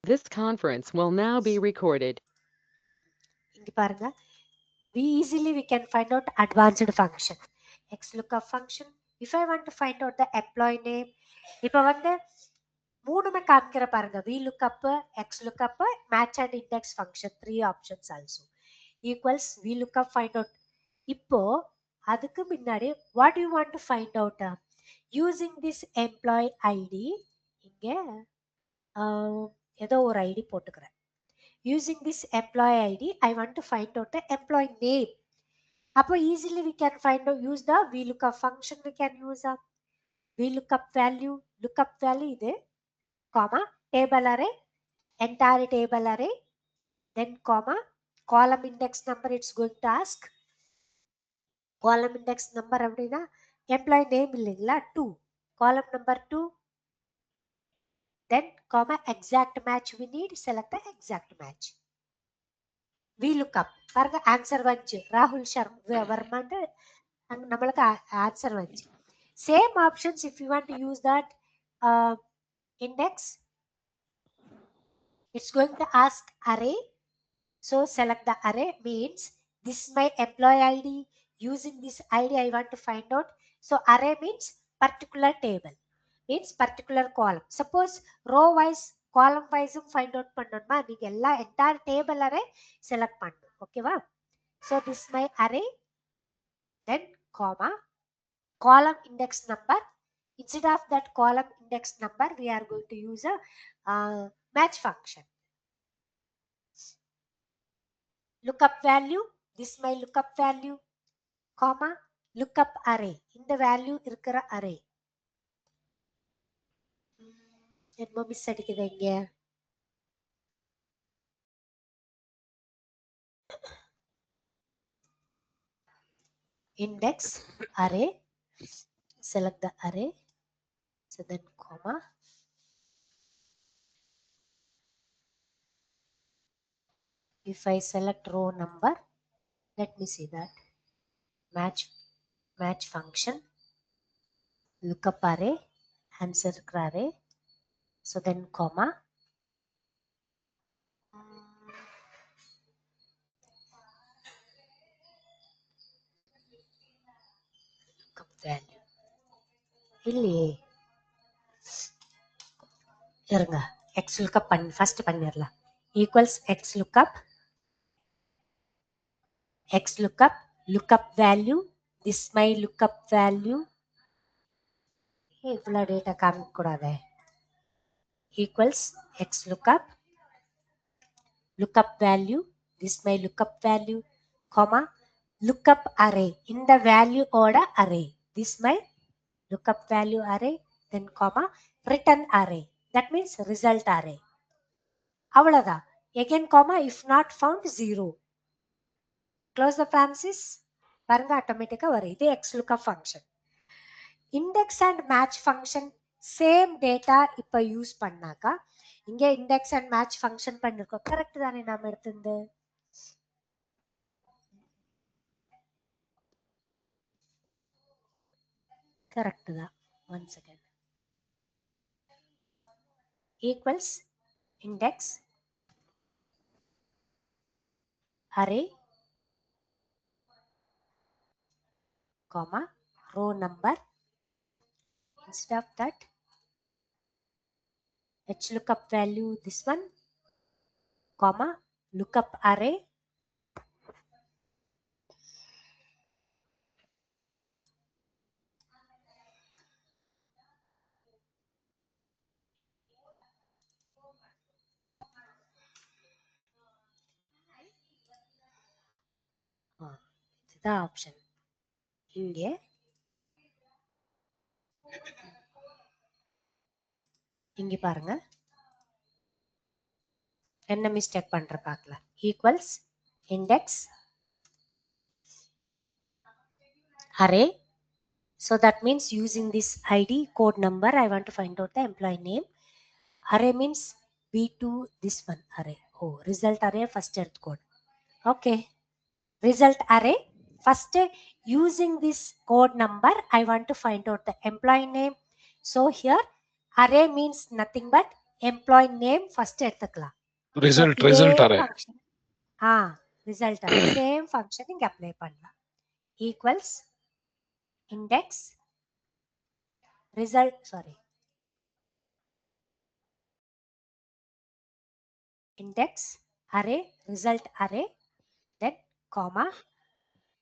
This conference will now be recorded. இங்க பாருங்க, we can find out advanced function. XLOOKUP function. If I want to find out the employee name, இப்போ வந்து மூணுமே காமிக்கிற பாருங்க, VLOOKUP, XLOOKUP, match and index function, 3 options also. Equals VLOOKUP find out. இப்போ அதுக்கு முன்னாடி what do you want to find out? Using this employee ID, இங்க ஏதோ ஒரு ஐடி போட்டுக்கிறேன். Using this employee ID, I want to find out the employee name. அப்போ easily we can find out, use the VLOOKUP function. We can use a VLOOKUP value, lookup value இது, comma, table array, entire table array, then comma, column index number it's going to ask. Column index number அப்படின்னா employee name இல்லைங்களா, 2, column number 2, then comma, exact match we need, select the exact match. VLOOKUP பாருங்க, answer வந்துச்சு, ராகுல் வர்மான்னு நம்மளுக்கு answer வந்துச்சு. Same options if you want to use that index, it's going to ask array. So select the array, means this is my employee ID. Using this ID I want to find out. So array means particular table, means particular column. Suppose row wise, column wise find out பண்ணணுமா, நீங்க எல்லா entire table array select பண்ணணும். ஓகேவா? So this is my array, then comma, column index number. Instead of that column index number, we are going to use a match function. Lookup value, this is my lookup value, comma, lookup array, இந்த value இருக்கிற array. என்னமோ miss அடிக்குது இங்க. Index array, select the array, so then comma, if I select row number, let me see that, match function, lookup array, answer array, so then comma, lookup value இல்லையே, இருங்க, XLOOKUP first பண்ணிடலாம். Equals XLOOKUP, lookup value, this my lookup value, இவ்வளோ data காமிக்க கூடாது, equals XLOOKUP, lookup value, this my lookup value, comma, lookup array, இந்த value ஓட array, this my lookup value array, then comma, return array, that means result array. அவ்வளோதான். again comma, if not found 0. close the parenthesis. பாருங்க, ஆட்டோமேட்டிக்கா வரும். இது XLOOKUP function. index and match function same data இப்ப use பண்ணாக்கா, இங்க index and match function பண்ணிருக்கோம். Correct தானே நாம எடுத்தது? கரெக்ட் தான். One second. equals index array, comma, row number. Instead of that, lookup value, this one, comma, lookup array, இதுதான் option. இங்கே இங்க பாருங்க, என்ன மிஸ்டேக் பண்ற பார்க்கலாம். Equals index array. So that means using this ID code number, I want to find out the employee name. Array means B2, this one array. Oh, result array first earth code. Okay, result array. First, using this code number, I want to find out the employee name. So here array means nothing but employee name first எடுத்துக்கலாம். Result இதே result array. Function result array same function இங்க apply பண்ணலாம். Equals index result index array result array then comma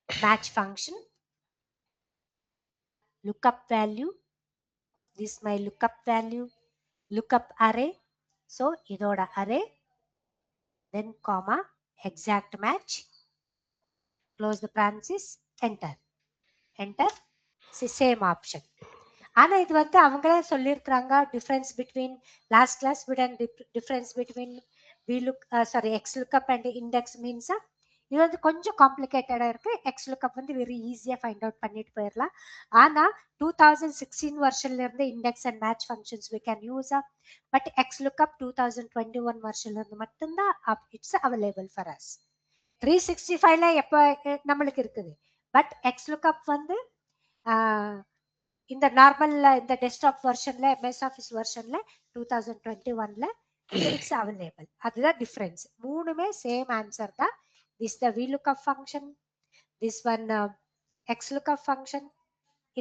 match function lookup value this my lookup value lookup array so idoda array then comma exact match close the parenthesis enter same option. ஆனா இது வந்து அவங்களே சொல்லியிருக்கிறாங்க difference between last class with and difference between X lookup and index means இது வந்து கொஞ்சம் காம்ப்ளிகேட்டடா இருக்கு. எக்ஸ் லுக்கப் வந்து வெரி ஈஸியா ஃபைண்ட் அவுட் பண்ணிட்டு போயிடலாம். ஆனா 2016 வெர்ஷன்ல இருந்து index and match functions we can use but X lookup 2021 வெர்ஷன்ல இருந்து மட்டும்தான் இட்ஸ் அவைலபிள் ஃபார் அஸ். 365ல எப்ப நம்மளுக்கு இருக்குது பட் எக்ஸ் லுக்கப் வந்து இந்த நார்மல்ல இந்த டெஸ்க்டாப் வெர்ஷன்ல எம்எஸ் ஆஃபீஸ் வெர்ஷன்ல 2021ல இட்ஸ் அவைலபிள். அதுதான் டிஃபரன்ஸ். மூணுமே சேம் ஆன்சர் தான். This the VLOOKUP function, this one XLOOKUP function,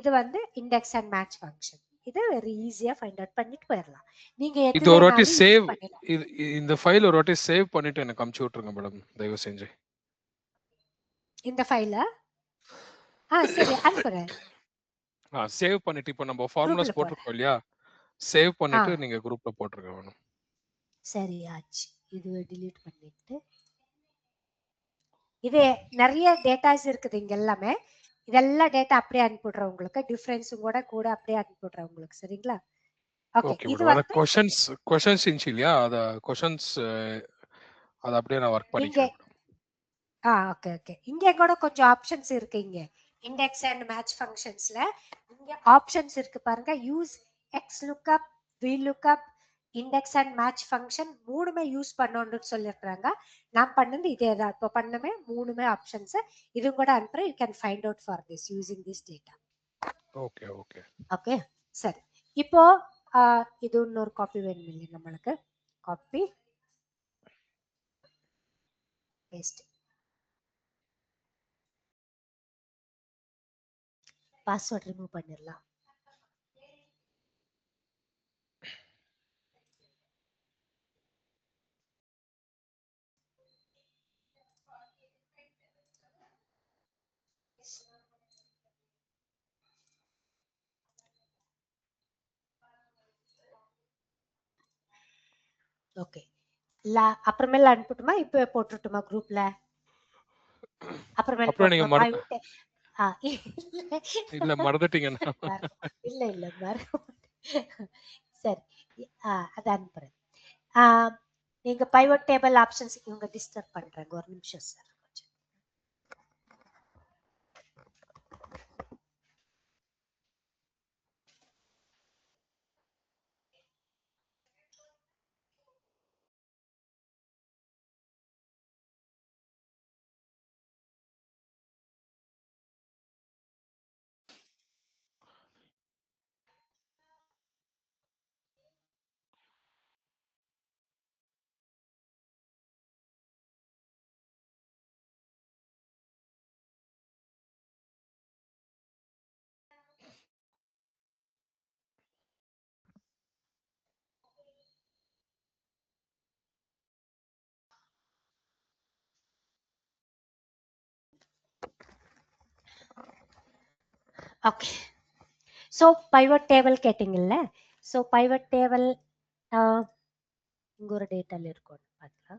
இது வந்து இண்டெக்ஸ் அண்ட் மேட்ச் ஃபங்க்ஷன். இது வெரி ஈஸியா ஃபைண்ட் அவுட் பண்ணிட்டு போயிடலாம். நீங்க இது ஒரு வாட்டி சேவ் இந்த ஃபைல் ஒரு வாட்டி சேவ் பண்ணிட்டு எனக்கு அனுப்பிச்சு விட்டுருங்க மேடம் தயவு செஞ்சு. இந்த ஃபைல சரி அனுப்புறேன். சேவ் பண்ணிட்டு இப்போ நம்ம ஃபார்முலாஸ் போட்டுருக்கோம் இல்லையா, சேவ் பண்ணிட்டு நீங்க குரூப்ல போட்டுருங்க வேணும். சரி ஆச்சு. இது delete பண்ணிட்டு இது நிறைய டேட்டாஸ் இருக்குது இங்க எல்லாமே. இதெல்லாம் டேட்டா அப்படியே அனுப்பிடுறேன் உங்களுக்கு. டிஃபரன்ஸும் கூட அப்படியே அனுப்பிடுறேன் உங்களுக்கு. சரிங்களா? ஓகே இது வந்து क्वेश्चंस இருந்துச்சு இல்லையா, அத क्वेश्चंस அத அப்படியே நான் வர்க் பண்ணிக்கிறேன். ஓகே இங்க கூட கொஞ்சம் ஆப்ஷன்ஸ் இருக்கு. இங்க இண்டெக்ஸ் அண்ட் மேட்ச் ஃபங்க்ஷன்ஸ்ல இங்க ஆப்ஷன்ஸ் இருக்கு பாருங்க. Use XLOOKUP, VLOOKUP, index and match function மூணுமே யூஸ் பண்ணணும்னு சொல்லிருக்காங்க. நான் பண்ணது இதே தான். இப்போ பண்ணமே மூணுமே ஆப்ஷன்ஸ். இது கூட அனுப்புறேன். You can find out for this using this data. Okay சரி. இப்போ இது இன்னொரு காப்பி வேணும் இல்லை நம்மளுக்கு. காப்பி பேஸ்ட் பாஸ்வேர்ட் ரிமூவ் பண்ணிடலாம். ஓகே அப்புறமேல அனுப்பட்டுமா? இப்ப போட்டுட்டுமா குரூப்ல? அப்புறமேல நீங்க இல்ல மறந்துட்டீங்க. இல்ல சரி அத அனுப்புறேன். நீங்க பைவட் டேபிள் ஆப்ஷன்ஸ் இவங்க டிஸ்டர்ப் பண்றாங்க. ஒரு நிமிஷம் sir. Okay so pivot table கேட்டிங்கல்ல. சோ பைவட் டேபிள் இங்க ஒரு டேட்டால இருக்கும் பாத்தீங்களா?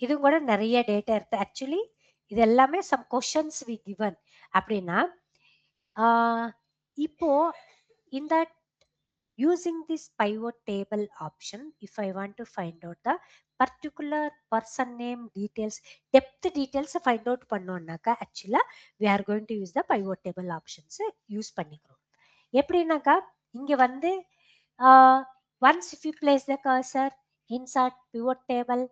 இது கூட நிறைய டேட்டா இருக்கு. ஆக்சுவலி இது எல்லாமே சம் क्वेश्चंस வி given அப்படினா இப்போ இந்த using this pivot table option if I want to find out the particular person name details, depth details find out பண்ணோம்னாக்கா actually we are going to use the pivot table options use பண்ணிக்கிறோம். எப்படின்னாக்கா இங்க வந்து once if you place the cursor insert pivot table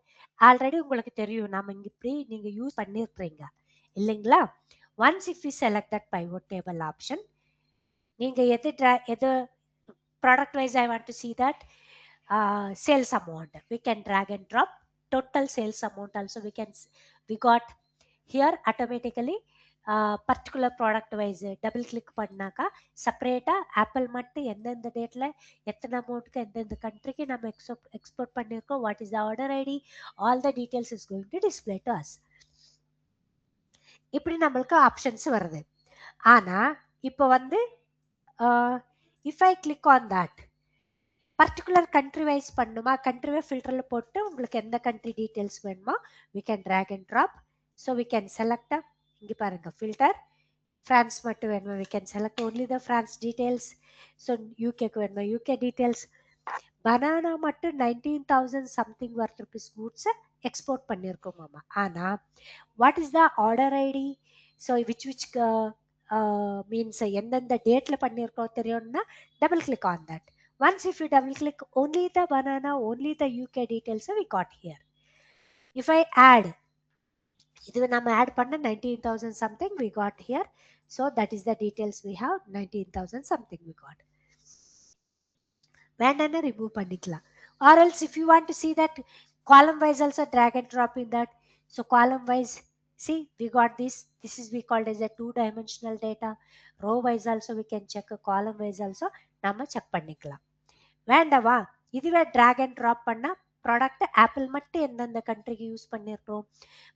already உங்களுக்கு தெரியும், நம்ம இங்க இப்படி நீங்க யூஸ் பண்ணிருக்கீங்க இல்லைங்களா? Once if you select that pivot table option, நீங்க எது product wise I want to see that sales amount, we can drag and drop total sales amount also we got here automatically. Particular product wise double click பண்ணாக்கா செப்பரேட்டாக apple மட்டும் எந்தெந்த டேட்டில் எத்தனை அமௌண்ட்டுக்கு எந்தெந்த கண்ட்ரிக்கு நம்ம எக்ஸ்போர்ட் பண்ணியிருக்கோம், what is the order ID, all the details is going to display to us. இப்படி நம்மளுக்கு ஆப்ஷன்ஸ் வருது. ஆனால் இப்போ வந்து if I click on that particular country wise பண்ணுமா, கண்ட்ரி வைஸ் ஃபில்டரில் போட்டு உங்களுக்கு எந்த கண்ட்ரி டீட்டெயில்ஸ் வேணுமோ we can drag and drop. So we can select இங்கே பாருங்க ஃபில்டர் ஃப்ரான்ஸ் மட்டும் வேணுமா, we can select only the France details. So யூகேக்கு வேணுமா யூகே டீட்டெயில்ஸ். பனானா மட்டும் 19,000 சம்திங் ஒர்த் ருபீஸ் கூட்ஸை எக்ஸ்போர்ட் பண்ணியிருக்கோமாமா. ஆனால் what is the order ID, so which means எந்தெந்த டேட்டில் பண்ணியிருக்கோம் தெரியும்னா double click on that. Once if you double click only the banana, only the UK details we got here. If I add, இது நம்ம add பண்ண 19,000 something we got here. So that is the details we have, 19,000 something we got. வேண்டாம்னா remove பண்ணிக்கலாம். Or else if you want to see that column wise also drag and drop in that. So column wise, see we got this is we called as a 2-dimensional data. Row wise also we can check, column wise also நம்ம check பண்ணிக்கலாம். வேண்டாவா இதுவே drag and drop பண்ணால் product apple மட்டும் எந்தெந்த கண்ட்ரிக்கு use பண்ணியிருக்கோம்,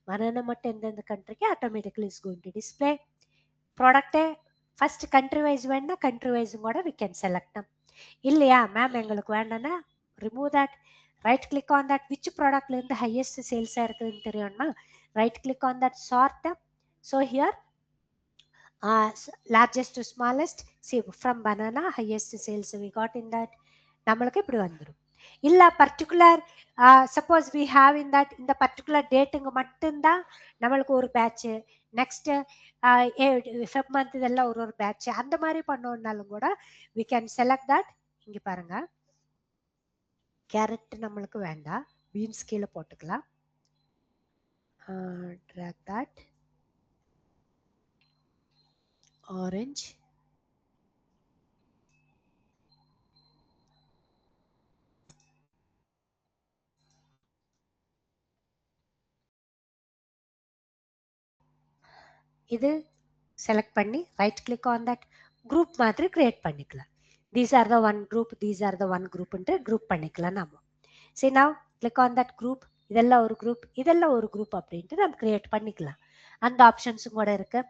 banana மட்டும் எந்தெந்த கண்ட்ரிக்கு automatically is going to display. ப்ராடக்டே ஃபர்ஸ்ட் கண்ட்ரி வைஸ் வேணுன்னா கண்ட்ரி வைஸும் கூட வி கேன் செலக்ட். இல்லையா மேம் எங்களுக்கு வேண்டாம்னா remove that, right click on that. Which ப்ராடக்ட்லேருந்து ஹையஸ்ட் சேல்ஸாக இருக்குதுன்னு தெரியும்னா right click on that chart. So here largest to smallest, see from banana highest sales we got in that. நம்மளுக்கு இப்படி வந்துடும். இல்லை particular suppose we have in that இந்த particular டேட்டுங்க மட்டும்தான் நம்மளுக்கு ஒரு பேட்ச்சு, நெக்ஸ்ட்டு ஃபெப் மந்த் இதெல்லாம் ஒரு பேட்ச்சு, அந்த மாதிரி பண்ணோம்னாலும் கூட வி கேன் செலக்ட் தட். இங்கே பாருங்க கேரட் நம்மளுக்கு வேண்டாம், பீன்ஸ் கீழே போட்டுக்கலாம். ட்ராக் தட் ஆரஞ்சு, இது செலக்ட் பண்ணி right click on that group மாதிரி கிரியேட் பண்ணிக்கலாம். These are the one group, these are the one குரூப்ன்ட்டு குரூப் பண்ணிக்கலாம் நம்ம. சரி now click on that group, இதெல்லாம் ஒரு குரூப் இதெல்லாம் ஒரு குரூப் அப்படின்ட்டு நம்ம கிரியேட் பண்ணிக்கலாம். அந்த ஆப்ஷன்ஸும் கூட இருக்கு.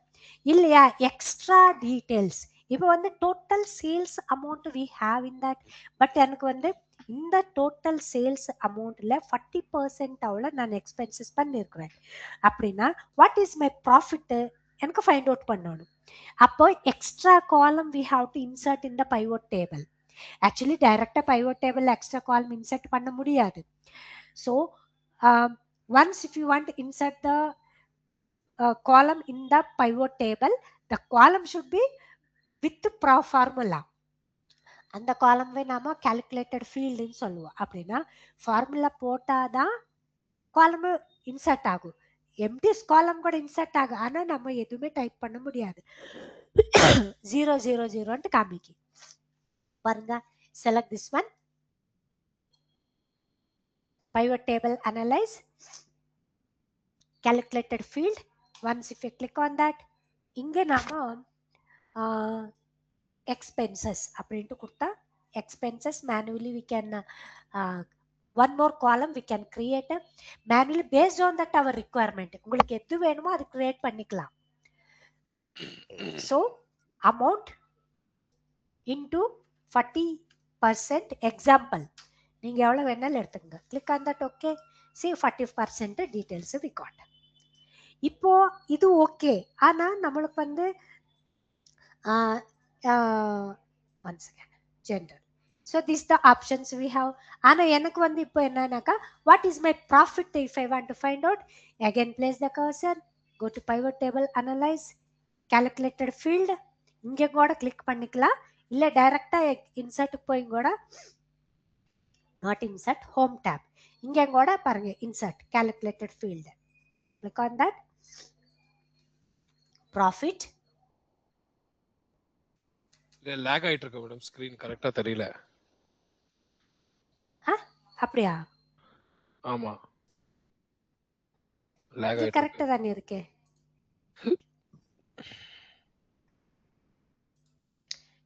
இல்லையா எக்ஸ்ட்ரா டீட்டெயில்ஸ், இப்போ வந்து total sales amount we have in that, but எனக்கு வந்து இந்த டோட்டல் சேல்ஸ் அமௌண்ட்ல 40% அவ்வளோ நான் எக்ஸ்பென்சஸ் பண்ணியிருக்கிறேன் அப்படின்னா வாட் இஸ் மை ப்ராஃபிட்டு எனக்கு ஃபைண்ட் அவுட் பண்ணணும். அப்போ extra column we have to insert in the pivot table. Actually டைரக்டா pivot table extra column insert பண்ண முடியாது. So once if you want to insert the column in the pivot table, the column should be with formula. அந்த காலம்வே நாம calculated ஃபீல்டுன்னு சொல்லுவோம். அப்படின்னா formula போட்டாதான் காலம் insert ஆகும். எம்டி காலம் கூட இன்சர்ட் ஆகும், ஆனா நம்ம எதுவுமே டைப் பண்ண முடியாது. 000 காமிக்கு பாருங்க. Select this one, pivot table analyze, calculated field. Once if you click on that, இங்க நாம expenses அப்படின்ட்டு கொடுத்தா expenses manually we can one more column we can create manually based on that our requirement. உங்களுக்கு எது வேணுமோ அது create பண்ணிக்கலாம். So amount into 40% example, நீங்க எவ்வளவு வேணாலும் எடுத்துங்க. click on that, okay, see 40% details we got. இப்போ இது ஓகே, ஆனா நம்மளுக்கு வந்து once again gender, so these the options we have. ஆனா எனக்கு வந்து இப்போ என்னன்னாக்கா what is my profit if I want to find out, again place the cursor, go to pivot table analyze, calculated field, இங்க கூட கிளிக் பண்ணிக்கலாம். இல்ல டைரக்டா இன்சர்ட் போய் கூட not insert, home tab. இங்க கூட பாருங்க insert calculated field. Click on that. Profit. Lakh ஆயிட்டு இருக்கு மேடம், ஸ்கிரீன் கரெக்டா தெரியல. அப்படியா? ஆமா, லேக் இது ஆயிட்டு கரெக்டா இருக்கு. தானே இருக்கு.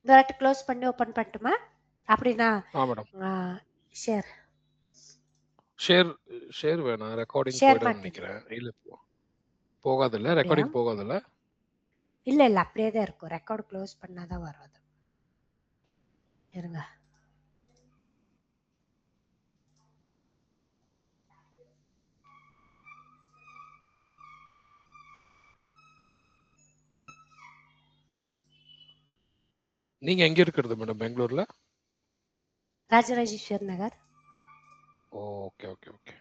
இந்த வாட்டி க்ளோஸ் பண்ணி ஓபன் பண்ணட்டுமா? அப்படினா மேடம் ஷேர் ஷேர் வேணாம், ரெக்கார்டிங் ஷேர் போய்டும் மாட்டேன். நினைக்கிறேன். இல்ல போகாதுல்ல, ரெக்கார்டிங் போகாதுல்ல. இல்ல இல்ல அப்படியே தான் இருக்கும். ரெக்கார்ட் க்ளோஸ் பண்ணாதான் வரும். அது இருங்க. நீங்க எங்க இருக்கிறது மேடம்? பெங்களூர்ல? Rajarajeshwar Nagar. Okay okay okay.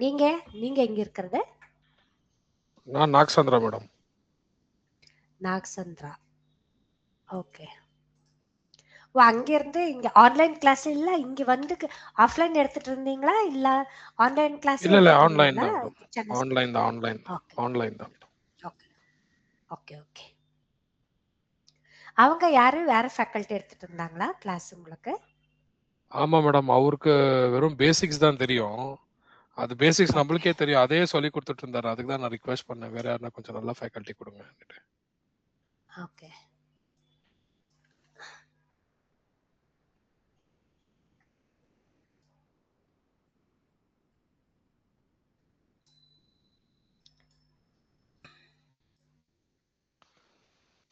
நீங்க எங்க இருக்கிறது? நான் நாகசந்திரா மேடம். நாகசந்திரா. ஓகே. அங்க இருந்து இங்க ஆன்லைன் கிளாஸ் இல்ல, இங்க வந்து ஆஃப்லைன் எடுத்துட்டு இருந்தீங்களா இல்ல ஆன்லைன் கிளாஸ்? இல்ல ஆன்லைன் தான் மேடம். ஆன்லைன் தான். Okay okay okay. அவங்க யாரும் வேற ஃபேக்கல்டி எடுத்துட்டு இருந்தாங்களா கிளாஸ் உங்களுக்கு? ஆமா மேடம், அவருக்கு வெறும் பேசிக்ஸ் தான் தெரியும். அது பேசிக்ஸ் நம்மளுக்கே தெரியும், அதே சொல்லி கொடுத்துட்டு இருந்தாரு. அதுக்கு தான் நான் ரிக்வெஸ்ட் பண்ணேன், வேற யாருன்னா கொஞ்சம் நல்ல ஃபேக்கல்டி கொடுங்க. ஓகே.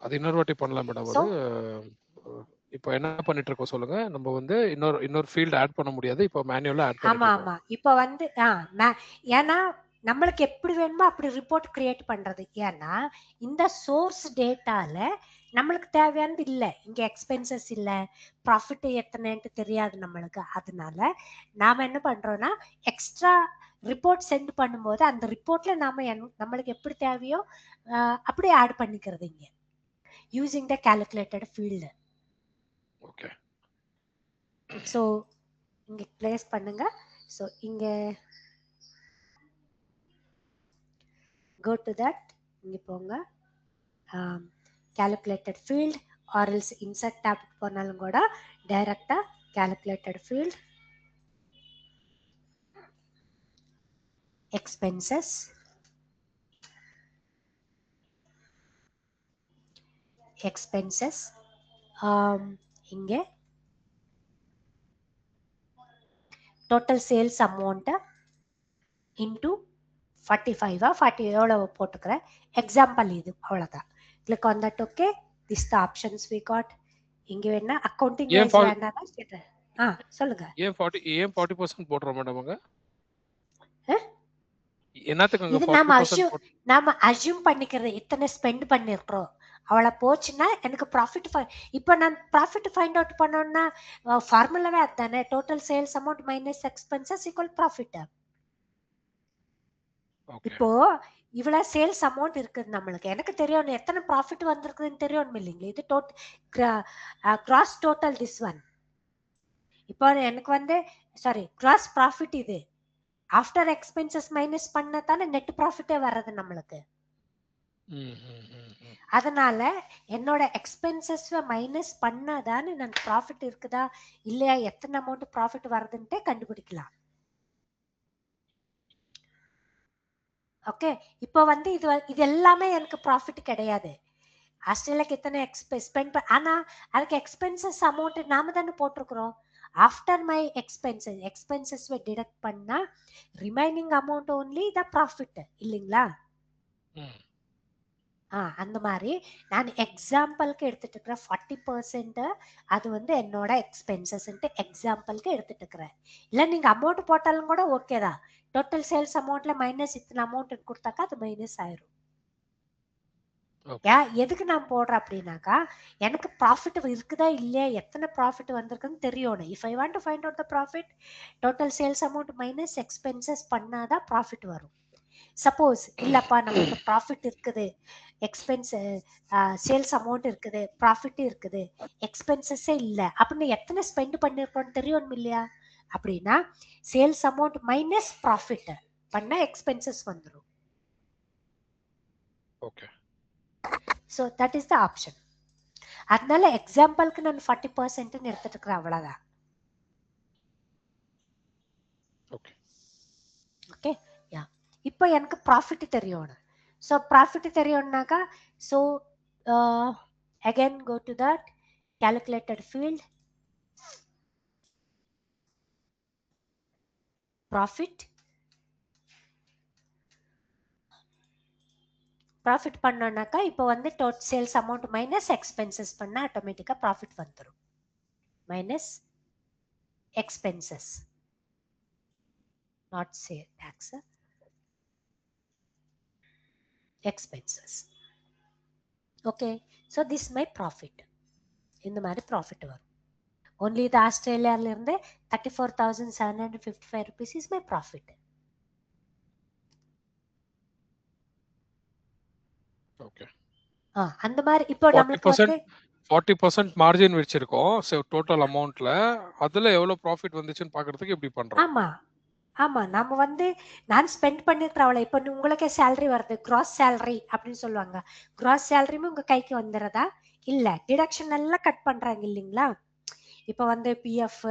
அது இன்னொரு வாட்டி பண்ணலாம் மேடம். அது இப்போ என்ன பண்ணிட்டு இருக்கோம் சொல்லுங்க. நம்ம வந்து இன்னொரு ஃபீல்ட் ஆட் பண்ண முடியாது, இப்போ மேனுவலா ஆட் பண்ணிட்டு இருக்கோம். ஆமா இப்போ வந்து ஏன்னா நம்மளுக்கு எப்படி வேணுமோ அப்படி ரிப்போர்ட் கிரியேட் பண்றது. ஏன்னா இந்த சோர்ஸ் டேட்டால நம்மளுக்கு தேவையானது இல்ல, இங்க எக்ஸ்பென்சஸ் இல்ல, ப்ராஃபிட் எத்தனைன்னு தெரியாது நம்மளுக்கு. அதனால நாம என்ன பண்றோம்னா எக்ஸ்ட்ரா ரிப்போர்ட் சென்ட் பண்ணும்போது அந்த ரிப்போர்ட்ல நாம நம்மளுக்கு எப்படி தேவையோ அப்படியே ஆட் பண்ணிக்கிறது இங்க using the calculated field. Okay. So இங்க பிளேஸ் பண்ணுங்க. ஸோ இங்க go to that, இங்க போங்க, calculated field or else insert tab போனாலும் கூட டைரக்டா calculated field, expenses, இங்க total sales amount into 45 40 எவ்வளவு போட்டுக்கிறேன் எக்ஸாம்பிள் இது அவ்வளவுதான். click on that. okay, this the options we got. இங்க வேணா அக்கவுண்டிங் வைஸ் வேண்டாம்னா சொல்லுங்க. ஏன் 40% போடுறோம் மேடம்? அங்க என்னத்துக்கு அங்க 40%? நாம அஸ்யூம் பண்ணிக்கிறது இத்தனை ஸ்பெண்ட் பண்ணிருக்கோம், அவளை போச்சுன்னா எனக்கு ப்ராஃபிட். இப்போ நான் ப்ராஃபிட் ஃபைண்ட் அவுட் பண்ணோம்னா ஃபார்முலாவே அதுதானே, total sales amount minus expenses equal profit. இப்போ இவ்வளவு சேல்ஸ் அமௌண்ட் இருக்குது நம்மளுக்கு, எனக்கு தெரியும் எத்தனை ப்ராஃபிட் வந்திருக்குதுன்னு தெரியும் இல்லைங்களா? இது கிராஸ் டோட்டல் திஸ் ஒன். இப்போ எனக்கு வந்து சாரி கிராஸ் ப்ராஃபிட் இது ஆஃப்டர் எக்ஸ்பென்சஸ் மைனஸ் பண்ண தானே நெட் ப்ராஃபிட்டே வர்றது நம்மளுக்கு. அதனால என்னோட எக்ஸ்பென்சஸ் மைனஸ் பண்ணாதானே நான் ப்ராஃபிட் இருக்குதா இல்லையா, எத்தனை அமௌண்ட் ப்ராஃபிட் வருதுன்ட்டு கண்டுபிடிக்கலாம். ஓகே. இப்போ வந்து இது எல்லாமே எனக்கு ப்ராஃபிட் கிடையாது. ஆஸ்திரேலியாக்கு எத்தனை ஸ்பெண்ட் ஆனா அதுக்கு எக்ஸ்பென்சஸ் அமௌண்ட் நாம தானே போட்டிருக்கிறோம். ஆஃப்டர் மை எக்ஸ்பென்சஸ் டிடக்ட் பண்ணா remaining amount only the profit இல்லைங்களா? அந்த மாதிரி நான் எக்ஸாம்பிளுக்கு எடுத்துட்டு இருக்கிறேன் 40%. அது வந்து என்னோட எக்ஸ்பென்சஸ் எக்ஸாம்பிளுக்கு எடுத்துட்டு இருக்கிறேன். இல்ல நீங்க அமௌண்ட் போட்டாலும் கூட ஓகே தான். டோட்டல் சேல்ஸ் அமௌண்ட்ல மைனஸ் இத்தனை அமௌண்ட் கொடுத்தாக்கா அது மைனஸ் ஆயிரும். எதுக்கு நான் போடுறேன் அப்படின்னாக்கா எனக்கு ப்ராஃபிட் இருக்குதா இல்லையா, எத்தனை ப்ராஃபிட் வந்திருக்குன்னு தெரியணும். If I want to find out the profit, total sales amount minus expenses பண்ணாதான் ப்ராஃபிட் வரும். சப்போஸ் இல்லப்பா நமக்கு ப்ராஃபிட் இருக்குது, எக்ஸ்பென்ஸ் சேல்ஸ் அமௌண்ட் இருக்குது, ப்ராஃபிட் இருக்குது, எக்ஸ்பென்சஸே இல்லை அப்படின்னு எத்தனை ஸ்பெண்ட் பண்ணிருக்கோம்னு தெரியும் இல்லையா? அப்படின்னா சேல்ஸ் அமௌண்ட் மைனஸ் ப்ராஃபிட் பண்ண எக்ஸ்பென்சஸ் வந்துடும். Okay. So that is the option. அதனால எக்ஸாம்பிளுக்கு நான் 40% எடுத்துட்டு இருக்கிறேன், அவ்வளவுதான். ஓகே. Okay, yeah. இப்போ எனக்கு ப்ராஃபிட் தெரியணும். ஸோ ப்ராஃபிட் தெரியணும்னாக்கா, so again go to that calculated field, profit. Profit பண்ணோம்னாக்கா இப்போ வந்து total sales amount minus expenses பண்ண ஆட்டோமேட்டிக்கா ப்ராஃபிட் வந்துடும். Minus expenses, not sale tax, expenses. Okay, so this my profit. இந்த மாதிரி ப்ராஃபிட் வரும். ஒன்லி இது ஆஸ்திரேலியால இருந்து 34,755 rupees is my profit. Okay. அந்த மாதிரி இப்போ நமக்கு வந்து 40% மார்ஜின் வச்சிருக்கோம். சோ டோட்டல் அமௌண்ட்ல அதுல எவ்வளவு ப்ராஃபிட் வந்துச்சுன்னு பாக்குறதுக்கு இப்படி பண்றோம். ஆமா ஆமா, நம்ம வந்து நான் ஸ்பெண்ட் பண்ணிருக்கிற அவ்வளோ. இப்போ உங்களுக்கே சேலரி வருது, கிராஸ் சேலரி அப்படின்னு சொல்லுவாங்க. கிராஸ் சேலரியுமே உங்க கைக்கு வந்துடுறதா? இல்ல, டிடக்ஷன் எல்லாம் கட் பண்றாங்க இல்லைங்களா? இப்போ வந்து பிஎஃப்,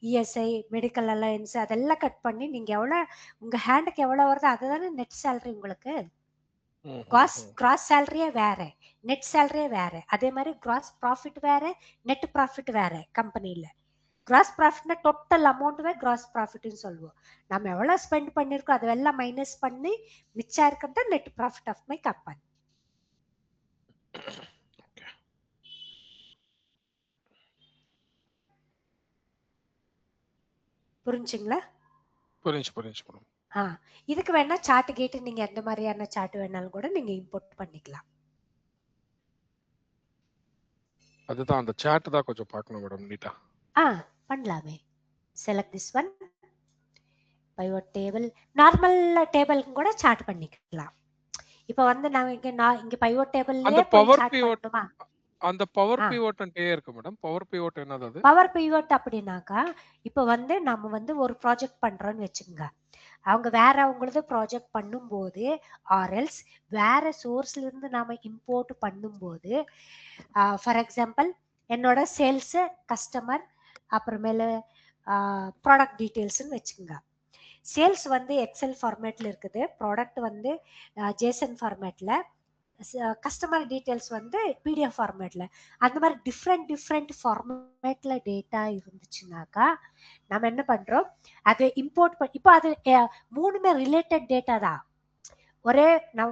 இஎஸ்ஐ, மெடிக்கல் அலையன்ஸ் அதெல்லாம் கட் பண்ணி நீங்க எவ்வளவு உங்க ஹேண்டுக்கு எவ்வளவு வருதோ அதுதானே நெட் சேலரி உங்களுக்கு. கிராஸ் சேலரியே வேற, நெட் சேலரியே வேற. அதே மாதிரி கிராஸ் ப்ராஃபிட் வேற, நெட் ப்ராஃபிட் வேற. கம்பெனில கிராஸ் ப்ராஃபிட்னா டோட்டல் அமௌண்ட்வே கிராஸ் ப்ராஃபிட்னு சொல்லுவோம். நம்ம எவ்வளவு ஸ்பெண்ட் பண்ணிருக்கோம் அதெல்லாம் மைனஸ் பண்ணி மிச்சம் இருக்கிறது net profit of my company. புரிஞ்சுங்களா? புரிஞ்சு. இதுக்கு வேணா சார்ட் கேட்டு நீங்க எந்த மாதிரியான சார்ட் வேணாலும் கூட நீங்க இம்போர்ட் பண்ணிக்கலாம். அதுதான் அந்த சார்ட் தான் கொஞ்சம் பார்க்கணும் மேடம் நீட்டா. பண்ணலாமே. Select this one, pivot table. Normal டேபிளுக்கு கூட சார்ட் பண்ணிக்கலாம். இப்போ வந்து நான் இங்க பைவோட் டேபிள்லயே போய் சார்ட் பண்ணணுமா? அந்த பவர் பிவோட் இருக்கு மேடம். பவர் பிவோட் என்னது அது? பவர் பிவோட் அப்படின்னாக்கா, இப்போ வந்து நம்ம வந்து ஒரு ப்ராஜெக்ட் பண்றோம்னு வச்சுக்கோங்க. அவங்க வேற அவங்களது ப்ராஜெக்ட் பண்ணும்போது ஆர்எல்ஸ் வேற சோர்ஸ்ல இருந்து நாம இம்போர்ட் பண்ணும்போது, ஃபார் எக்ஸாம்பிள் என்னோட சேல்ஸ், கஸ்டமர், அப்புறமேல ப்ராடக்ட் டீட்டெயில்ஸ்ன்னு வச்சுக்கோங்க. சேல்ஸ் வந்து எக்ஸல் ஃபார்மேட்ல இருக்குது, ப்ராடக்ட் வந்து ஜேசன் ஃபார்மேட்ல, கஸ்டமர் டீட்டெயில்ஸ் வந்து பிடிஎஃப் ஃபார்மேட்ல. அந்த மாதிரி டிஃப்ரெண்ட் ஃபார்மேட்ல டேட்டா இருந்துச்சுனாக்கா நம்ம என்ன பண்றோம், அதை இம்போர்ட் பண்ணி. இப்போ அது மூணுமே ரிலேட்டட் டேட்டா தான்,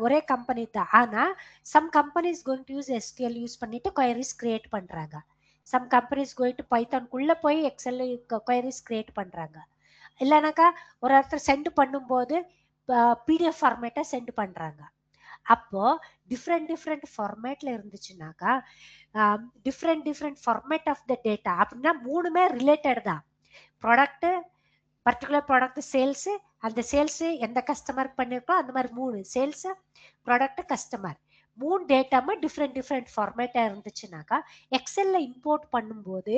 ஒரே கம்பெனி தான். ஆனா some companies going to use SQL use பண்ணிட்டு queries கிரியேட் பண்றாங்க. சம் கம்பெனிஸ் கோயிங் டு பைத்தான்குள்ள போய் எக்ஸல் queries கிரியேட் பண்றாங்க. இல்லைனாக்கா ஒரு இடத்துல சென்ட் பண்ணும்போது பிடிஎஃப் ஃபார்மேட்டை சென்ட் பண்றாங்க. அப்போ டிஃப்ரெண்ட் ஃபார்மேட்ல இருந்துச்சுனாக்கா different format of the data அப்படின்னா மூணுமே ரிலேட்டட் தான். ப்ராடக்ட், பர்டிகுலர் ப்ராடக்ட் சேல்ஸ், அந்த சேல்ஸ் எந்த கஸ்டமருக்கு பண்ணிருக்கோம் அந்த மாதிரி மூணு சேல்ஸ், ப்ராடக்ட், கஸ்டமர், மூணு டேட்டாமே டிஃப்ரெண்ட் ஃபார்மேட்டா இருந்துச்சுனாக்கா எக்ஸல்ல இம்போர்ட் பண்ணும்போது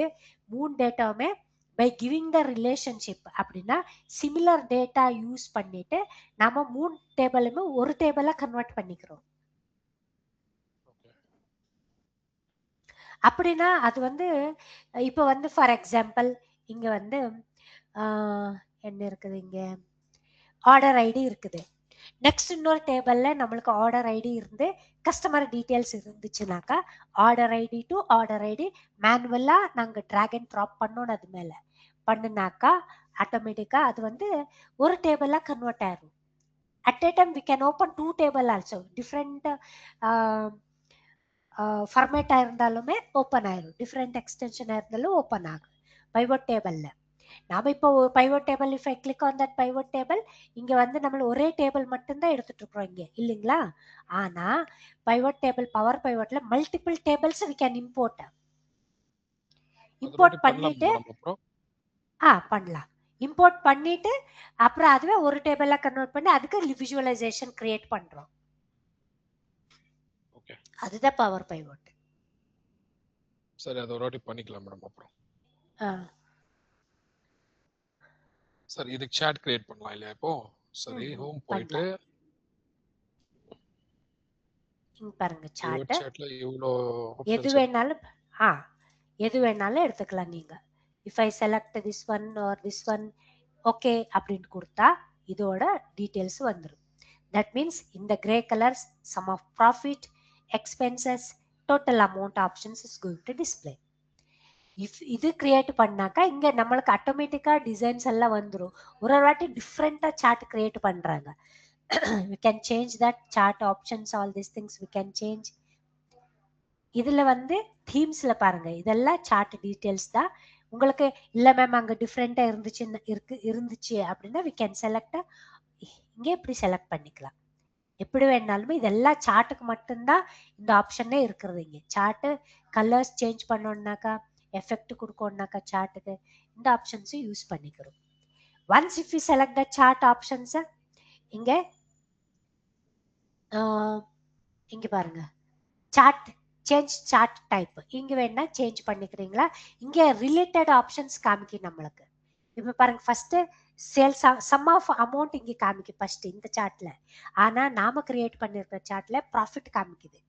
மூணு டேட்டாவுமே பை கிவிங் த ரிலேஷன்ஷிப் அப்படின்னா சிமிலர் டேட்டா யூஸ் பண்ணிட்டு நாம மூணு டேபிளுமே ஒரு டேபிளா கன்வெர்ட் பண்ணிக்கிறோம். அப்படின்னா அது வந்து இப்போ வந்து ஃபார் எக்ஸாம்பிள் இங்க வந்து என்ன இருக்குது, இங்க ஆர்டர் ஐடி இருக்குது. நெக்ஸ்ட் இன்னொரு டேபிள்ல நம்மளுக்கு ஆர்டர் ஐடி இருந்து கஸ்டமர் டீடைல்ஸ் இருந்துச்சுனாக்கா order ID to order ID மேனுவலா நாங்க டிராக் அண்ட் ட்ராப் பண்ணோம். அது மேல பண்ணுனாக்கா ஆட்டோமேட்டிக்கா அது வந்து ஒரு டேபிளா கன்வெர்ட் ஆயிரும். At a time we can open two table also, different ஃபார்மேட்டா இருந்தாலுமே ஓப்பன் ஆயிரும், டிஃப்ரெண்ட் எக்ஸ்டென்ஷனா இருந்தாலும் ஓப்பன் ஆகும் பைவோட் டேபிள்ல. நாம இப்போ pivot table if I click on that pivot table, இங்க வந்து நம்ம ஒரே டேபிள் மட்டும்தான் எடுத்துட்டு இருக்கோம் இங்க இல்லைங்களா? ஆனா பைவோட் டேபிள், பவர் பைவோட்ல multiple tables we can import பண்ணிட்டு பண்ணலாம். இம்போர்ட் பண்ணிட்டு அப்புறம் அதுவே ஒரு டேபிளா கன்வெர்ட் பண்ணி அதுக்கு விஜுவலைசேஷன் கிரியேட் பண்றோம். ஓகே அதுதான் பவர் பைவோட். சரி, அதை ஒரு வாட்டி பண்ணிக்கலாம் மேடம். அப்புறம் சரி, இதுக்கு சாட் கிரியேட் பண்ணலாம் இல்லையா இப்போ? சரி, ஹோம் போயிட்டு பாருங்க சாட் சாட்ல இவ்வளோ எது ஆப்ஷன்ஸ் வேணாலும் எது வேணாலும் எடுத்துக்கலாம் நீங்க. If I select this one or this one okay அப்படின்னு கொடுத்தா இதோட டீடைல்ஸ் வந்துடும். தட் மீன்ஸ் இந்த grey colours some of profit, expenses, total amount options is going to display. If இது கிரியேட் பண்ணாக்கா இங்க நம்மளுக்கு ஆட்டோமேட்டிக்கா டிசைன்ஸ் எல்லாம் வந்துடும். ஒரு வாட்டி டிஃப்ரெண்டா சார்ட் கிரியேட் பண்றாங்க. we can change that chart options, all these things we can change. இதுல வந்து தீம்ஸ்ல பாருங்க, இதெல்லாம் சார்ட் டீடைல்ஸ் தான். உங்களுக்கு இல்ல மேம் அங்க டிஃப்ரெண்டா இருந்துச்சு அப்படின்னா we can select இங்க இப்படி செலக்ட் பண்ணிக்கலாம். எப்படி வேணாலுமே இதெல்லாம் சார்ட்டுக்கு மட்டும்தான் இந்த ஆப்ஷனே இருக்கிறது. இங்க சார்ட் கலர்ஸ் சேஞ்ச் பண்ணோம்னாக்கா, எஃபெக்ட் கொடுக்கணும்னாக்கா சார்ட்டுக்கு இந்த ஆப்ஷன்ஸும் யூஸ் பண்ணிக்கிறோம். Once if you select the chart options இங்க இங்க பாருங்க சார்ட் சேஞ்ச் சார்ட் டைப் இங்க வேணா சேஞ்ச் பண்ணிக்கிறீங்களா. இங்க ரிலேட்டட் ஆப்ஷன்ஸ் காமிக்கு நம்மளுக்கு. இப்ப பாருங்க first sales sum of amount இங்க காமிக்கு ஃபர்ஸ்ட் இந்த சார்ட்ல. ஆனா நாம கிரியேட் பண்ணிருக்கிற சார்ட்ல ப்ராஃபிட் காமிக்குது.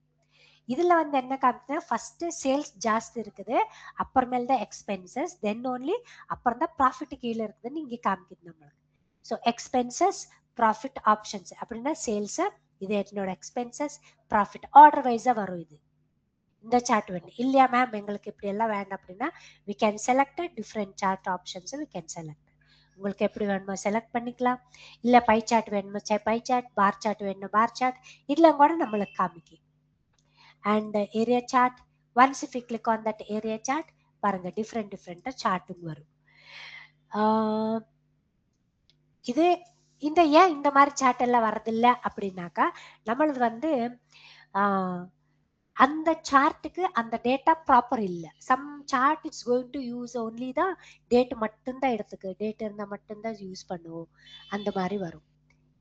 இதுல வந்து என்ன காமிக்குதுன்னா ஃபர்ஸ்ட் சேல்ஸ் ஜாஸ்தி இருக்குது, அப்புறமேல் தான் எக்ஸ்பென்சஸ், தென் ஓன்லி அப்புறம் தான் ப்ராஃபிட் கீழே இருக்குதுன்னு இங்க காமிக்குது நம்மளுக்கு. ஸோ எக்ஸ்பென்சஸ் ப்ராஃபிட் ஆப்ஷன்ஸ் அப்படின்னா சேல்ஸ், இது என்னோட எக்ஸ்பென்சஸ் ப்ராஃபிட் ஆர்டர் வைஸா வரும். இது இந்த சார்ட் வேணும் இல்லையா மேம் எங்களுக்கு இப்படி எல்லாம் வேண்டாம் அப்படின்னா we can select a different chart options. we can select உங்களுக்கு எப்படி வேணுமோ செலக்ட் பண்ணிக்கலாம். இல்ல பை சார்ட் வேணுமோ பை சார்ட், பார் சார்ட் வேணுமோ பார் சார்ட், இதெல்லாம் கூட நம்மளுக்கு காமிக்கும். And area chart, once if you click on that area chart பாருங்க டிஃப்ரெண்டா சார்ட்டும் வரும். இது இந்த ஏன் இந்த மாதிரி சார்ட் எல்லாம் வரதில்ல அப்படின்னாக்கா நம்மளது வந்து அந்த சார்ட்டுக்கு அந்த டேட்டா ப்ராப்பர் இல்லை. Some chart it's going to use only தான் டேட் மட்டும்தான் எடுத்துக்கு, டேட் இருந்தால் மட்டும்தான் யூஸ் பண்ணுவோம், அந்த மாதிரி வரும்.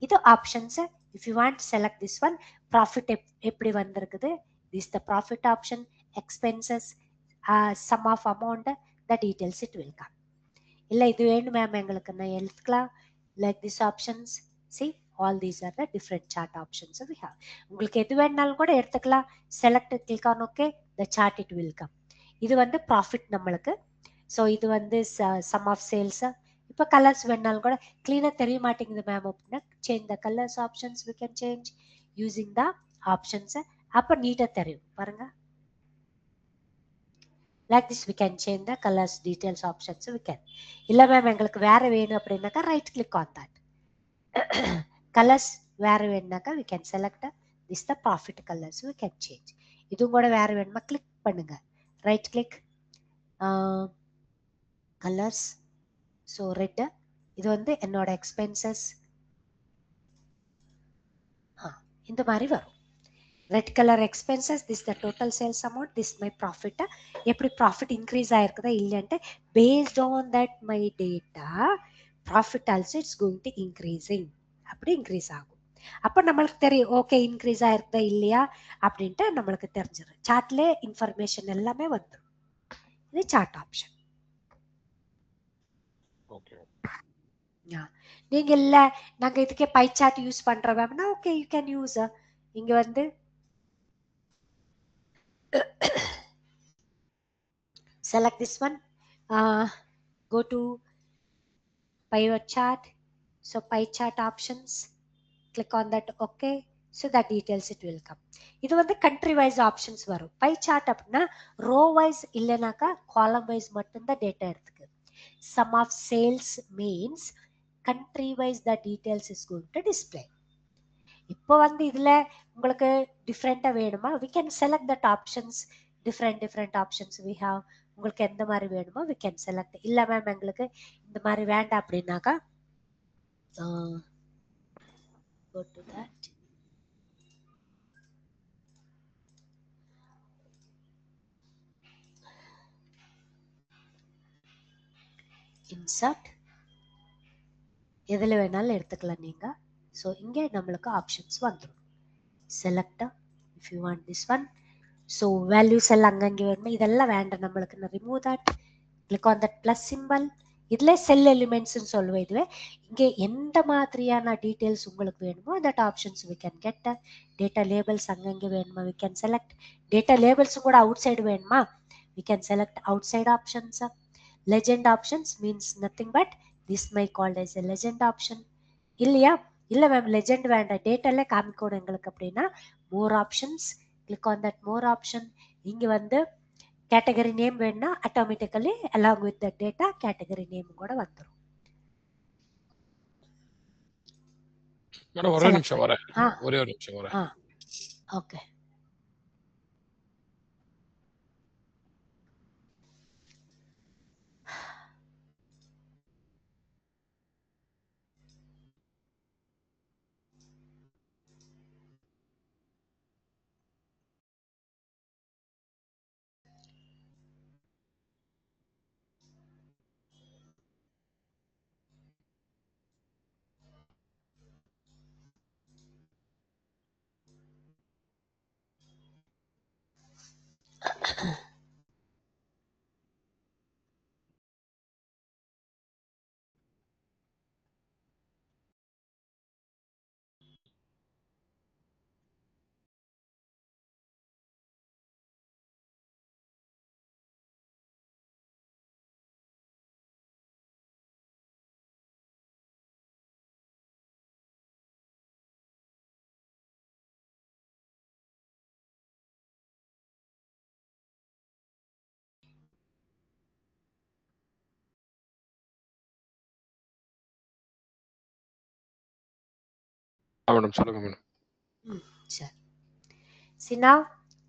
இது ஆப்ஷன்ஸ். If you want select this one profit எப்படி வந்திருக்குது, this the profit option, expenses, some of amount, the details it will come. இல்லை இது வேணும் மேம் எங்களுக்கு நான் எடுத்துக்கலாம் like this options. See all these are the different chart options we have. உங்களுக்கு எது வேணாலும் கூட எடுத்துக்கலாம். select click on okay, the chart it will come. இது வந்து profit நம்மளுக்கு. ஸோ இது வந்து sum of sales. இப்போ கலர்ஸ் வேணாலும் கூட கிளீனாக தெரிய மாட்டேங்குது மேம் அப்படின்னா change the colours options we can change using the options. அப்போ நீட்டாக தெரியும் பாருங்க. like this we can change the colors details options we can. இல்லை மேம் எங்களுக்கு வேற வேணும் அப்படின்னாக்கா right click on that. colors வேற வேணும்னாக்கா we can select this the profit colors we can change. இதுவும் கூட வேற வேணுமா கிளிக் பண்ணுங்க, right click colours. So red, இது வந்து என்னோட எக்ஸ்பென்சஸ் இந்த மாதிரி வரும். Red colour expenses, this the total sales amount, this my profit. எப்படி ப்ராஃபிட் இன்க்ரீஸ் ஆயிருக்குதா இல்லைன்ட்டு paste on that my data profit also it's going to increasing, அப்படி இன்க்ரீஸ் ஆகும். அப்போ நம்மளுக்கு தெரியும் ஓகே இன்க்ரீஸ் ஆயிருக்குதா இல்லையா அப்படின்ட்டு நம்மளுக்கு தெரிஞ்சிடும். சார்ட்ல இன்ஃபர்மேஷன் எல்லாமே வந்துடும். இது சார்ட் ஆப்ஷன். நீங்க இல்ல நாங்க இதுக்கே பை சார்ட் யூஸ் பண்றோம் அப்படின்னா ஓகே யூ கேன் யூஸ். இங்க வந்து select this one, go to pivot chart. So pie chart options, click on that okay, so that details it will come. இது வந்து country wise options வரும். pie chart அப்படின்னா row wise இல்லைனாக்கா column wise மட்டும்தான் data எடுத்துக்கு. sum of sales means country wise the details is going to display. இப்போ வந்து இதுல உங்களுக்கு டிஃப்ரெண்டா வேணுமா we can select that options, different options we have. உங்களுக்கு எந்த மாதிரி வேணுமோ we can select. இல்ல மேம் எங்களுக்கு இந்த மாதிரி வேண்டாம் அப்படின்னாக்கா go to that. Insert, எதில் வேணாலும் எடுத்துக்கலாம் நீங்கள். ஸோ இங்கே நம்மளுக்கு ஆப்ஷன்ஸ் வந்துடும். செலக்டா if you want this one. So values எல்லாம் அங்கங்கே வேணுமா, இதெல்லாம் வேண்டாம் நம்மளுக்கு. நான் remove that, click on that plus symbol. இதில் செல் எலிமெண்ட்ஸ்ன்னு சொல்லுவேன். இதுவே இங்கே எந்த மாதிரியான டீட்டெயில்ஸ் உங்களுக்கு வேணுமோ that options we can get. Data labels அங்கங்கே வேணுமா வி கேன் செலக்ட். டேட்டா லேபிள்ஸும் கூட அவுட் சைடு வேணுமா we can select outside options. legend options means nothing but this may called as a legend option. இல்லையா, இல்லை ma'am legend வேண்டாம் டேட்டால காமிக்கணும் எங்களுக்கு அப்படின்னா மோர் options, click on that more option. இங்கே வந்து கேட்டகரி நேம் வேணும்னா automatically along with the data category name கூட வந்துடும். மேடம் ஒரே நிமிஷம் வரேன், ஒரே ஒரு நிமிஷம் வரேன். ஓகே. மேடம் சொல்லுங்க மேடம். சரி சினா,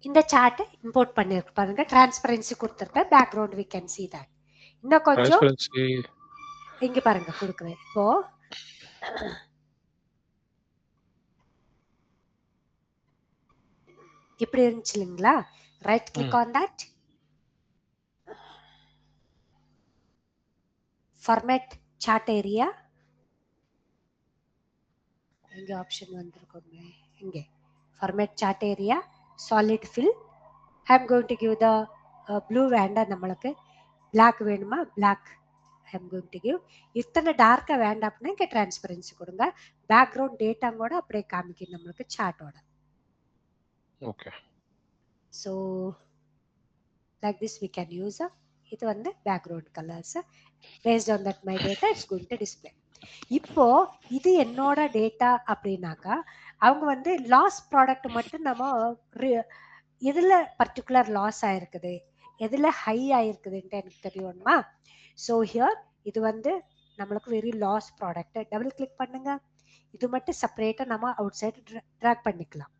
இந்த சார்ட்டை இம்போர்ட் பண்ணிருக்கு பாருங்க, டிரான்ஸ்பரன்சி கொடுத்துருப்பேன், background we can see that. இன்னும் கொஞ்சம் இங்க பாருங்க கொடுக்குறேன். இப்போ இப்படி இருந்துச்சு இல்லைங்களா, right click on that format chart area. இங்கே ஆப்ஷன் வந்திருக்கோங்க, இங்கே format chart area solid fill. I am going to give the blue வேண்டாம் நம்மளுக்கு, பிளாக் வேணுமா black I am going to give. இத்தனை டார்க்காக வேண்டாம் அப்படின்னா இங்கே டிரான்ஸ்பரன்சி கொடுங்க, பேக்ரவுண்ட் டேட்டா கூட அப்படியே காமிக்கணும் நம்மளுக்கு சார்ட்டோட. Okay. So like this we can use. இது வந்து background colours based on that my data it's going to display. இப்போ இது என்னோட டேட்டா அப்படின்னாக்கா அவங்க வந்து லாஸ் ப்ராடக்ட் மட்டும் நம்ம எதில் பர்டிகுலர் லாஸ் ஆயிருக்குது எதில் ஹை ஆயிருக்குதுன்ட்டு எனக்கு தெரியுமா. ஸோ ஹியர் இது வந்து நம்மளுக்கு very loss product. Double click பண்ணுங்க, இது மட்டும் செப்பரேட்டாக நம்ம அவுட் சைடு ட்ராக் பண்ணிக்கலாம்.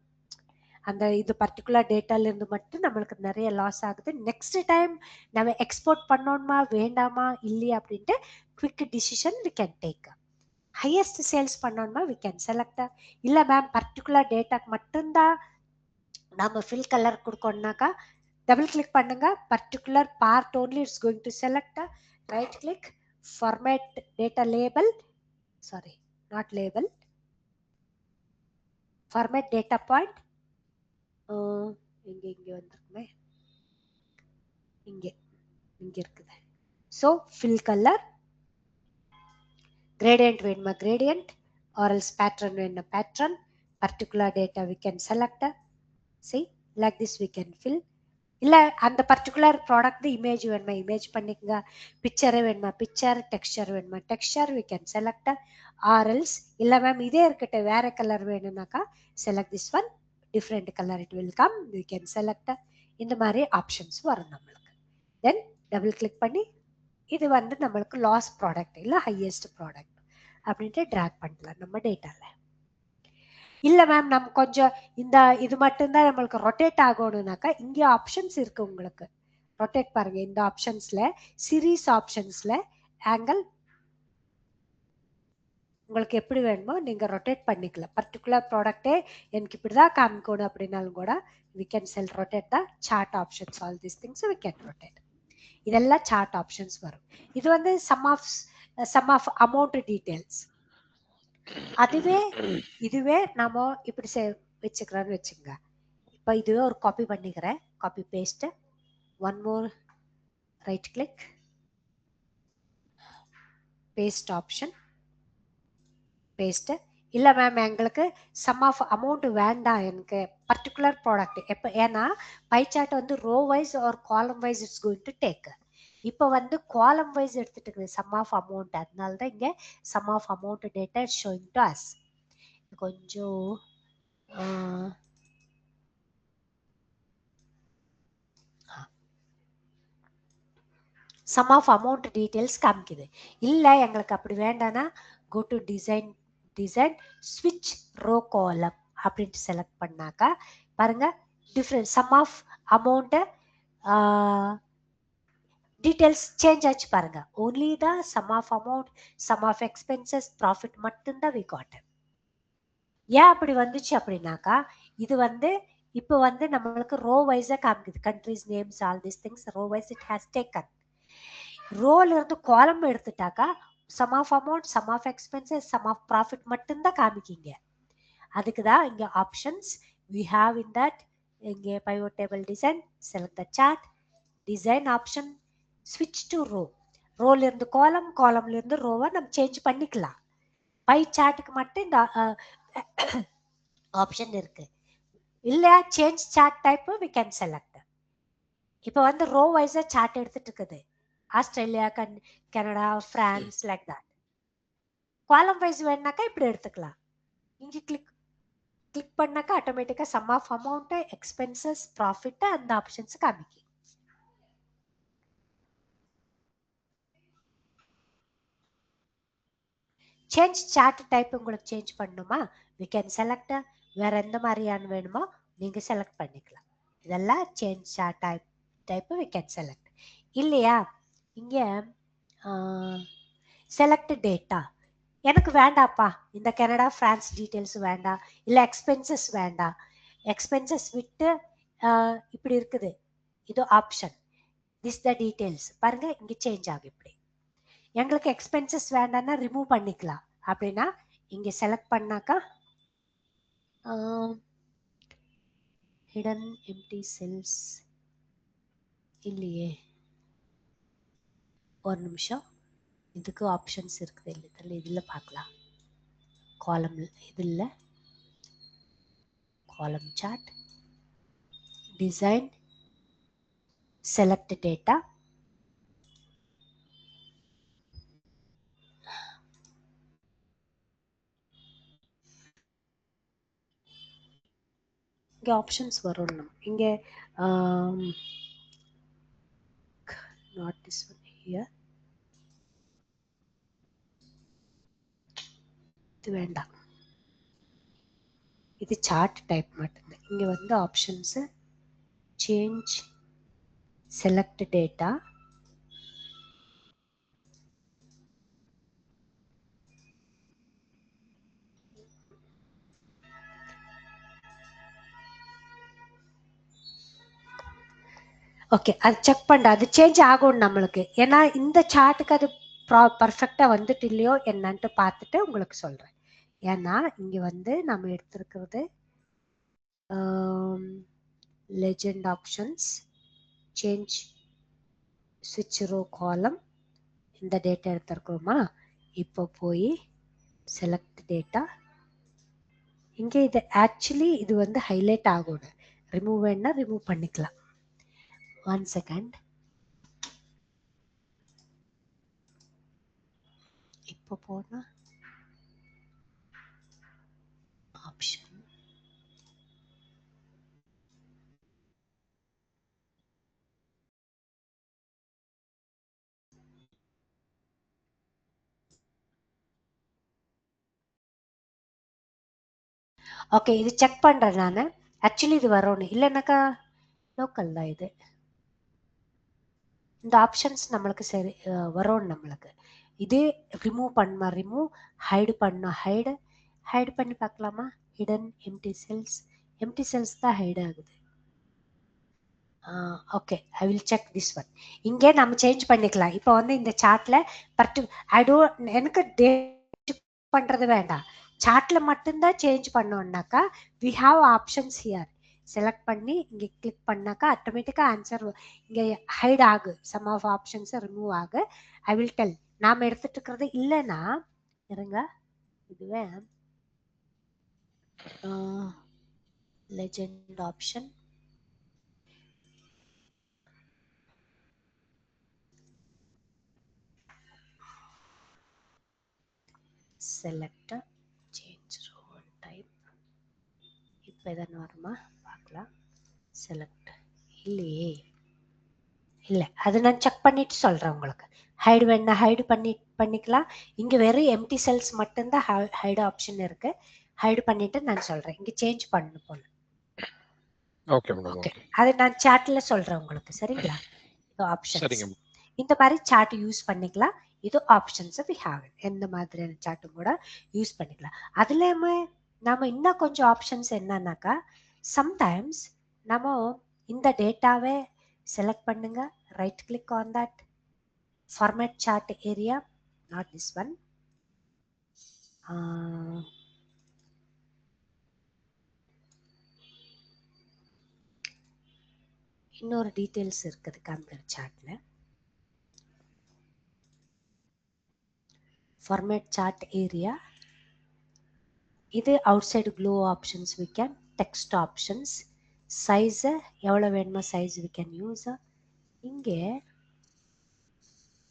அந்த இது பர்டிகுலர் டேட்டாலேருந்து மட்டும் நம்மளுக்கு நிறைய லாஸ் ஆகுது. நெக்ஸ்ட் டைம் நம்ம எக்ஸ்போர்ட் பண்ணோமா வேண்டாமா இல்லையா அப்படின்ட்டு quick decision we can take. Highest sales பண்ணோம்னா வி கேன் செலக்ட். இல்லை மேம் பர்டிகுலர் டேட்டாக்கு மட்டும்தான் நம்ம ஃபில் கலர் கொடுக்கணும்னாக்கா டபுள் கிளிக் பண்ணுங்க, particular part only it's going to select. Right click format data label, sorry not label, format data point. இங்கே இங்கே வந்துருக்குமே, இங்கே இங்கே இருக்குது. ஸோ ஃபில் கலர், gradient வேணுமா gradient, or else pattern வேணுமா pattern, particular data we can select. See like this we can fill. இல்ல அந்த பர்டிகுலர் ப்ராடக்ட் இமேஜ் வேணுமா இமேஜ் பண்ணிக்கங்க, பிக்சர் வேணுமா பிக்சர், டெக்ஸ்சர் வேணுமா texture we can select. or else இல்ல ma'am இதே இருக்கட்டும் வேற colour வேணும்னாக்கா select this one, different color it will come, we can select. இந்த மாதிரி ஆப்ஷன்ஸ் வரும் நம்மளுக்கு. தென் டபுள் கிளிக் பண்ணி இது வந்து நம்மளுக்கு லாஸ் ப்ராடக்ட் இல்லை ஹையஸ்ட் ப்ராடக்ட் அப்படின்ட்டு ட்ராக் பண்ணலாம் நம்ம டேட்டாவில். இல்லை மேம் நம்ம கொஞ்சம் இந்த இது மட்டும்தான் நம்மளுக்கு ரொட்டேட் ஆகணும்னாக்கா இங்கே ஆப்ஷன்ஸ் இருக்கு உங்களுக்கு. ரொட்டேட் பாருங்க, இந்த ஆப்ஷன்ஸ்ல சீரீஸ் ஆப்ஷன்ஸ்ல ஆங்கிள் உங்களுக்கு எப்படி வேணுமோ நீங்க ரொட்டேட் பண்ணிக்கலாம். பர்டிகுலர் ப்ராடக்டே எனக்கு இப்படிதான் காமிக்கணும் அப்படின்னாலும் கூட we can rotate the chart options, all these things we can rotate. இதெல்லாம் சார்ட் ஆப்ஷன்ஸ் வரும். இது வந்து சம் ஆஃப் அமௌண்ட் டீடைல்ஸ். இதுவே நாம இப்படி வச்சுக்கிறோன்னு வச்சுங்க. இப்போ இதுவே ஒரு காப்பி பண்ணிக்கிறேன். Copy paste, one more right click, paste option, paste. இல்ல மேம் எங்களுக்கு சம் ஆஃப் அமௌண்ட் வேண்டாம், எனக்கு பர்டிகுலர் ப்ராடக்ட் எப்போ, ஏன்னா பை சார்ட் வந்து row wise or column wise it's going to take. இப்போ வந்து காலம் வைஸ் எடுத்துட்டு இருக்குது சம் ஆஃப் அமௌண்ட், அதனால தான் இங்கே sum of amount data it's showing to us. கொஞ்சம் சம் ஆஃப் அமௌண்ட் டீட்டெயில்ஸ் காமிக்குது. இல்லை எங்களுக்கு அப்படி வேண்டாம்னா கோ டு டிசைன் ஸ்விட்ச் ரோ காலம் அப்படின்ட்டு செலக்ட் பண்ணாக்கா பாருங்க different sum of amount details change ஆச்சு பாருங்க. Only the sum of amount, some of expenses, profit மட்டும்தான் வி காட். ஏன் அப்படி வந்துச்சு அப்படின்னாக்கா இது வந்து இப்போ வந்து நம்மளுக்கு ரோ வைஸா காமிக்குது. Countries names all this things row wise it has taken. ரோல இருந்து காலம் எடுத்துட்டாக்கா some of amount, some of expenses, some of profit மட்டும்தான் காமிக்கிங்க. அதுக்கு தான் இங்கே options we have in that. இங்கே pivot table design, select the chart, design option, switch to row. ரோல இருந்து காலம்ல இருந்து ரோவை நம்ம சேஞ்ச் பண்ணிக்கலாம். பை சார்ட்டுக்கு மட்டும் இந்த ஆப்ஷன் இருக்கு. இல்லையா change chart type we can select. இப்போ வந்து ரோ வைஸா சார்ட் எடுத்துட்டு இருக்குது. Australia, Canada, France, like that. Column wise வேணாக்கா இப்படி எடுத்துக்கலாம். இங்கே கிளிக் பண்ணாக்கா ஆட்டோமேட்டிக்கா some of amount, expenses, profit அந்த ஆப்ஷன்ஸ் காமிக்கும். சேஞ்ச் சார்ட் டைப் உங்களுக்கு சேஞ்ச் பண்ணணுமா we can select. வேற எந்த மாதிரியான வேணுமோ நீங்க செலக்ட் பண்ணிக்கலாம். இதெல்லாம் change chart type we can select. இல்லையா இங்க செலக்ட் டேட்டா எனக்கு வேண்டாப்பா, இந்த கனடா பிரான்ஸ் டீட்டெயில்ஸ் வேண்டாம், இல்ல எக்ஸ்பென்சஸ் வேண்டாம், எக்ஸ்பென்சஸ் விட்டு இப்படி இருக்குது, இது ஆப்ஷன், திஸ் த டீட்டெயில்ஸ் பாருங்க இங்க சேஞ்ச் ஆகும். இப்படி எங்களுக்கு எக்ஸ்பென்சஸ் வேண்டாம்னா ரிமூவ் பண்ணிக்கலாம். அப்படின்னா இங்க செலக்ட் பண்ணாக்கா ஹிடன் எம்டி செல்ஸ் இல்லையே, ஒரு நிமிஷம், இதுக்கு ஆப்ஷன்ஸ் இருக்குது இல்லை, இதில் பார்க்கலாம். காலம் இதில் காலம் சார்ட், டிசைன், செலக்ட் டேட்டா, இங்கே ஆப்ஷன்ஸ் வரும். இங்கே not this one here, இது வேண்டாம், இது சார்ட் டைப் மட்டும்தான். இங்கே வந்து options change select data, okay அது செக் பண்ண, அது சேஞ்ச் ஆகும் நம்மளுக்கு. ஏன்னா இந்த சார்ட்டுக்கு அது பர்ஃபெக்டா வந்துட்டு இல்லையோ என்னன்ட்டு பார்த்துட்டு உங்களுக்கு சொல்றேன். ஏன்னா இங்க வந்து நம்ம எடுத்திருக்கிறது லெஜெண்ட் ஆப்ஷன்ஸ், சேஞ்ச் ஸ்விட்ச் ரோ காலம், இந்த டேட்டா எடுத்திருக்கோமா. இப்போ போய் செலக்ட் டேட்டா, இங்க இது ஆக்சுவலி இது வந்து ஹைலைட் ஆகணும். ரிமூவ் வேணா ரிமூவ் பண்ணிக்கலாம். 1 second. இப்போ போனா ஆப்ஷன் ஓகே இது செக் பண்றேன் நான். ஆக்சுவலி இது வரணும், இல்லைன்னாக்கா லோக்கல் தான் இது. இந்த ஆப்ஷன்ஸ் நம்மளுக்கு சரி வரும். நம்மளுக்கு இதே ரிமூவ் பண்ண ரிமூவ், ஹைடு பண்ண ஹைடு பண்ணி பார்க்கலாமா. ஹிடன் எம்டி செல்ஸ் தான் ஹைட் ஆகுது. Okay I will check this one. இங்கே நம்ம சேஞ்ச் பண்ணிக்கலாம். இப்போ வந்து இந்த சார்ட்ல எனக்கு டேட் பண்றது வேண்டாம், சார்ட்ல மட்டும்தான் சேஞ்ச் பண்ணோம்னாக்கா we have options here. Select பண்ணி இங்கே கிளிக் பண்ணாக்கா ஆட்டோமேட்டிக்கா ஆன்சர் இங்கே ஹைட் ஆகு. சம் ஆஃப் ஆப்ஷன்ஸ் ரிமூவ் ஆகு. I will tell. நாம எடுத்துட்டு இருக்கிறது இல்லைன்னா இருங்க, இதுவே legend option select change role type. இப்போ எதனா வருமா பார்க்கலாம். செலக்ட் இல்லையே, இல்லை அது நான் செக் பண்ணிட்டு சொல்கிறேன் உங்களுக்கு. ஹைடு வேணா ஹைடு பண்ணிக்கலாம். இங்கே வெறும் எம்டி செல்ஸ் மட்டும்தான் ஹைடு ஆப்ஷன் இருக்கு. ஹைடு பண்ணிட்டு நான் சொல்கிறேன். இங்கே சேஞ்ச் பண்ணு போல. Okay madam. ஓகே, அது நான் சார்ட்ல சொல்கிறேன் உங்களுக்கு. சரிங்களா? இது ஆப்ஷன்ஸ். சரிங்க. இந்த மாதிரி சார்ட் யூஸ் பண்ணிக்கலாம். இது ஆப்ஷன்ஸ் வி ஹேவ். எந்த மாதிரியான சார்ட்டும் கூட யூஸ் பண்ணிக்கலாம். அதுலேயுமே நம்ம இன்னும் கொஞ்சம் ஆப்ஷன்ஸ் என்னன்னாக்கா, சம்டைம்ஸ் நம்ம இந்த டேட்டாவை செலக்ட் பண்ணுங்க, right click on that format chart area, not this one. இன்னொரு டீட்டெயில்ஸ் இருக்குது காமிக்கிற சார்ட்ல. ஃபார்மேட் சார்ட் ஏரியா, இது outside glow options we can, text options, சைஸை எவ்வளோ வேணுமோ சைஸ் வி கேன் யூஸ். இங்கே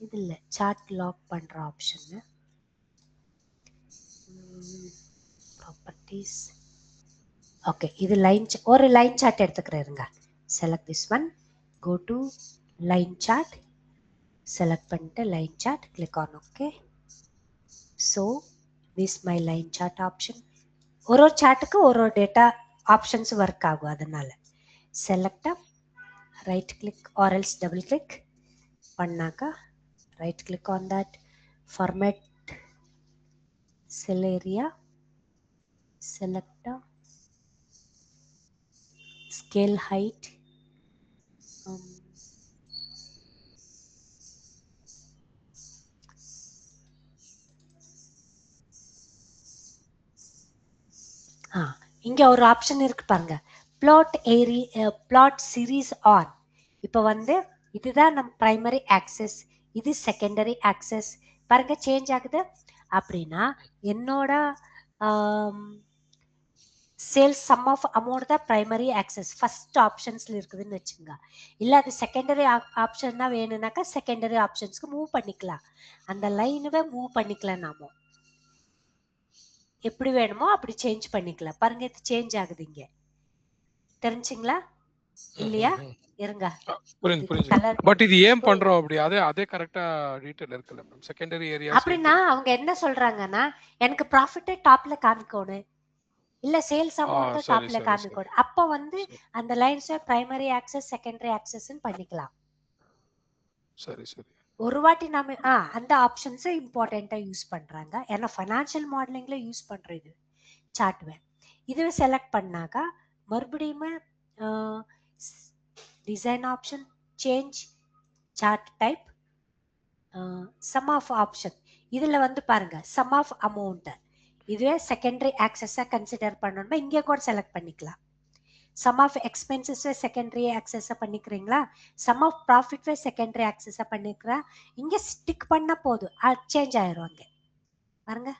இது இல்லை, சார்ட் லாக் பண்ணுற ஆப்ஷன், ப்ராப்பர்ட்டிஸ். ஓகே, இது லைன், ஒரு லைன் சார்ட் எடுத்துக்கிறேருங்க. Select this one, go to line chart, select பண்ணிட்டு line chart, click on okay. So this my line chart option. ஒரு ஒரு சார்ட்டுக்கு ஒரு ஒரு டேட்டா ஆப்ஷன்ஸ் ஒர்க் ஆகும். அதனால select, right click or else double click பண்ணாக்கா right click on that format cell area, select scale height, இங்க ஒரு option இருக்கு பாருங்க, plot area, plot series on. இப்போ வந்து இதுதான் நம்ம பிரைமரி ஆக்சஸ், இது செகண்டரி ஆக்சஸ். பாருங்க சேஞ்ச் ஆகுது. அப்படின்னா என்னோட சேல்ஸ் சம் ஆஃப் அமௌண்ட் தான் பிரைமரி ஆக்சஸ் ஃபர்ஸ்ட் ஆப்ஷன்ஸ்ல இருக்குதுன்னு வச்சுங்க. இல்லை அது செகண்டரி ஆப்ஷன் தான் வேணும்னாக்கா செகண்டரி ஆப்ஷன்ஸ்க்கு மூவ் பண்ணிக்கலாம். அந்த லைனுவே மூவ் பண்ணிக்கலாம். நாம எப்படி வேணுமோ அப்படி சேஞ்ச் பண்ணிக்கலாம். பாருங்க இது சேஞ்ச் ஆகுது. இங்க தெரிஞ்சுங்களா இல்லையா? இருங்க, புரியுது. பட் இது ஏன் பண்றோம் அப்படி? அதே கரெக்ட்டா டீடைல் இருக்குல்ல மேம். செகண்டரி ஏரியா அப்படின்னா அவங்க என்ன சொல்றாங்கன்னா, எனக்கு ப்ராஃபிட்டே டாப்ல காமிக்கணும், இல்ல சேல்ஸ் அமௌண்ட் டாப்ல காமிக்கணும். அப்ப வந்து அந்த லைன்ஸ் பிரைமரி ஆக்சஸ் செகண்டரி ஆக்சஸ்ன்னு பண்ணிக்கலாம். சரி சரி. ஒரு வாட்டி நாம அந்த ஆப்ஷன்ஸ் இம்பார்ட்டண்டா யூஸ் பண்றாங்க. ஏன்னா ஃபைனான்சியல் மாடலிங்ல யூஸ் பண்றது சார்ட்வே. இதுவே செலக்ட் பண்ணாக்கா மறுபடியும் design option, change chart type, sum of option. இதுல வந்து பாருங்க சம் ஆஃப் அமௌண்ட், இதுவே செகண்டரி ஆக்சஸா கன்சிடர் பண்ணணும்னா இங்கே கூட செலக்ட் பண்ணிக்கலாம். சம் ஆஃப் எக்ஸ்பென்சஸ் செகண்டரி ஆக்சஸா பண்ணிக்கிறீங்களா, சம் ஆஃப் ப்ராஃபிட் செகண்டரி ஆக்சஸா பண்ணிக்கிறா, இங்க ஸ்டிக் பண்ண போதும் சேஞ்ச் ஆயிரும். அங்க பாருங்க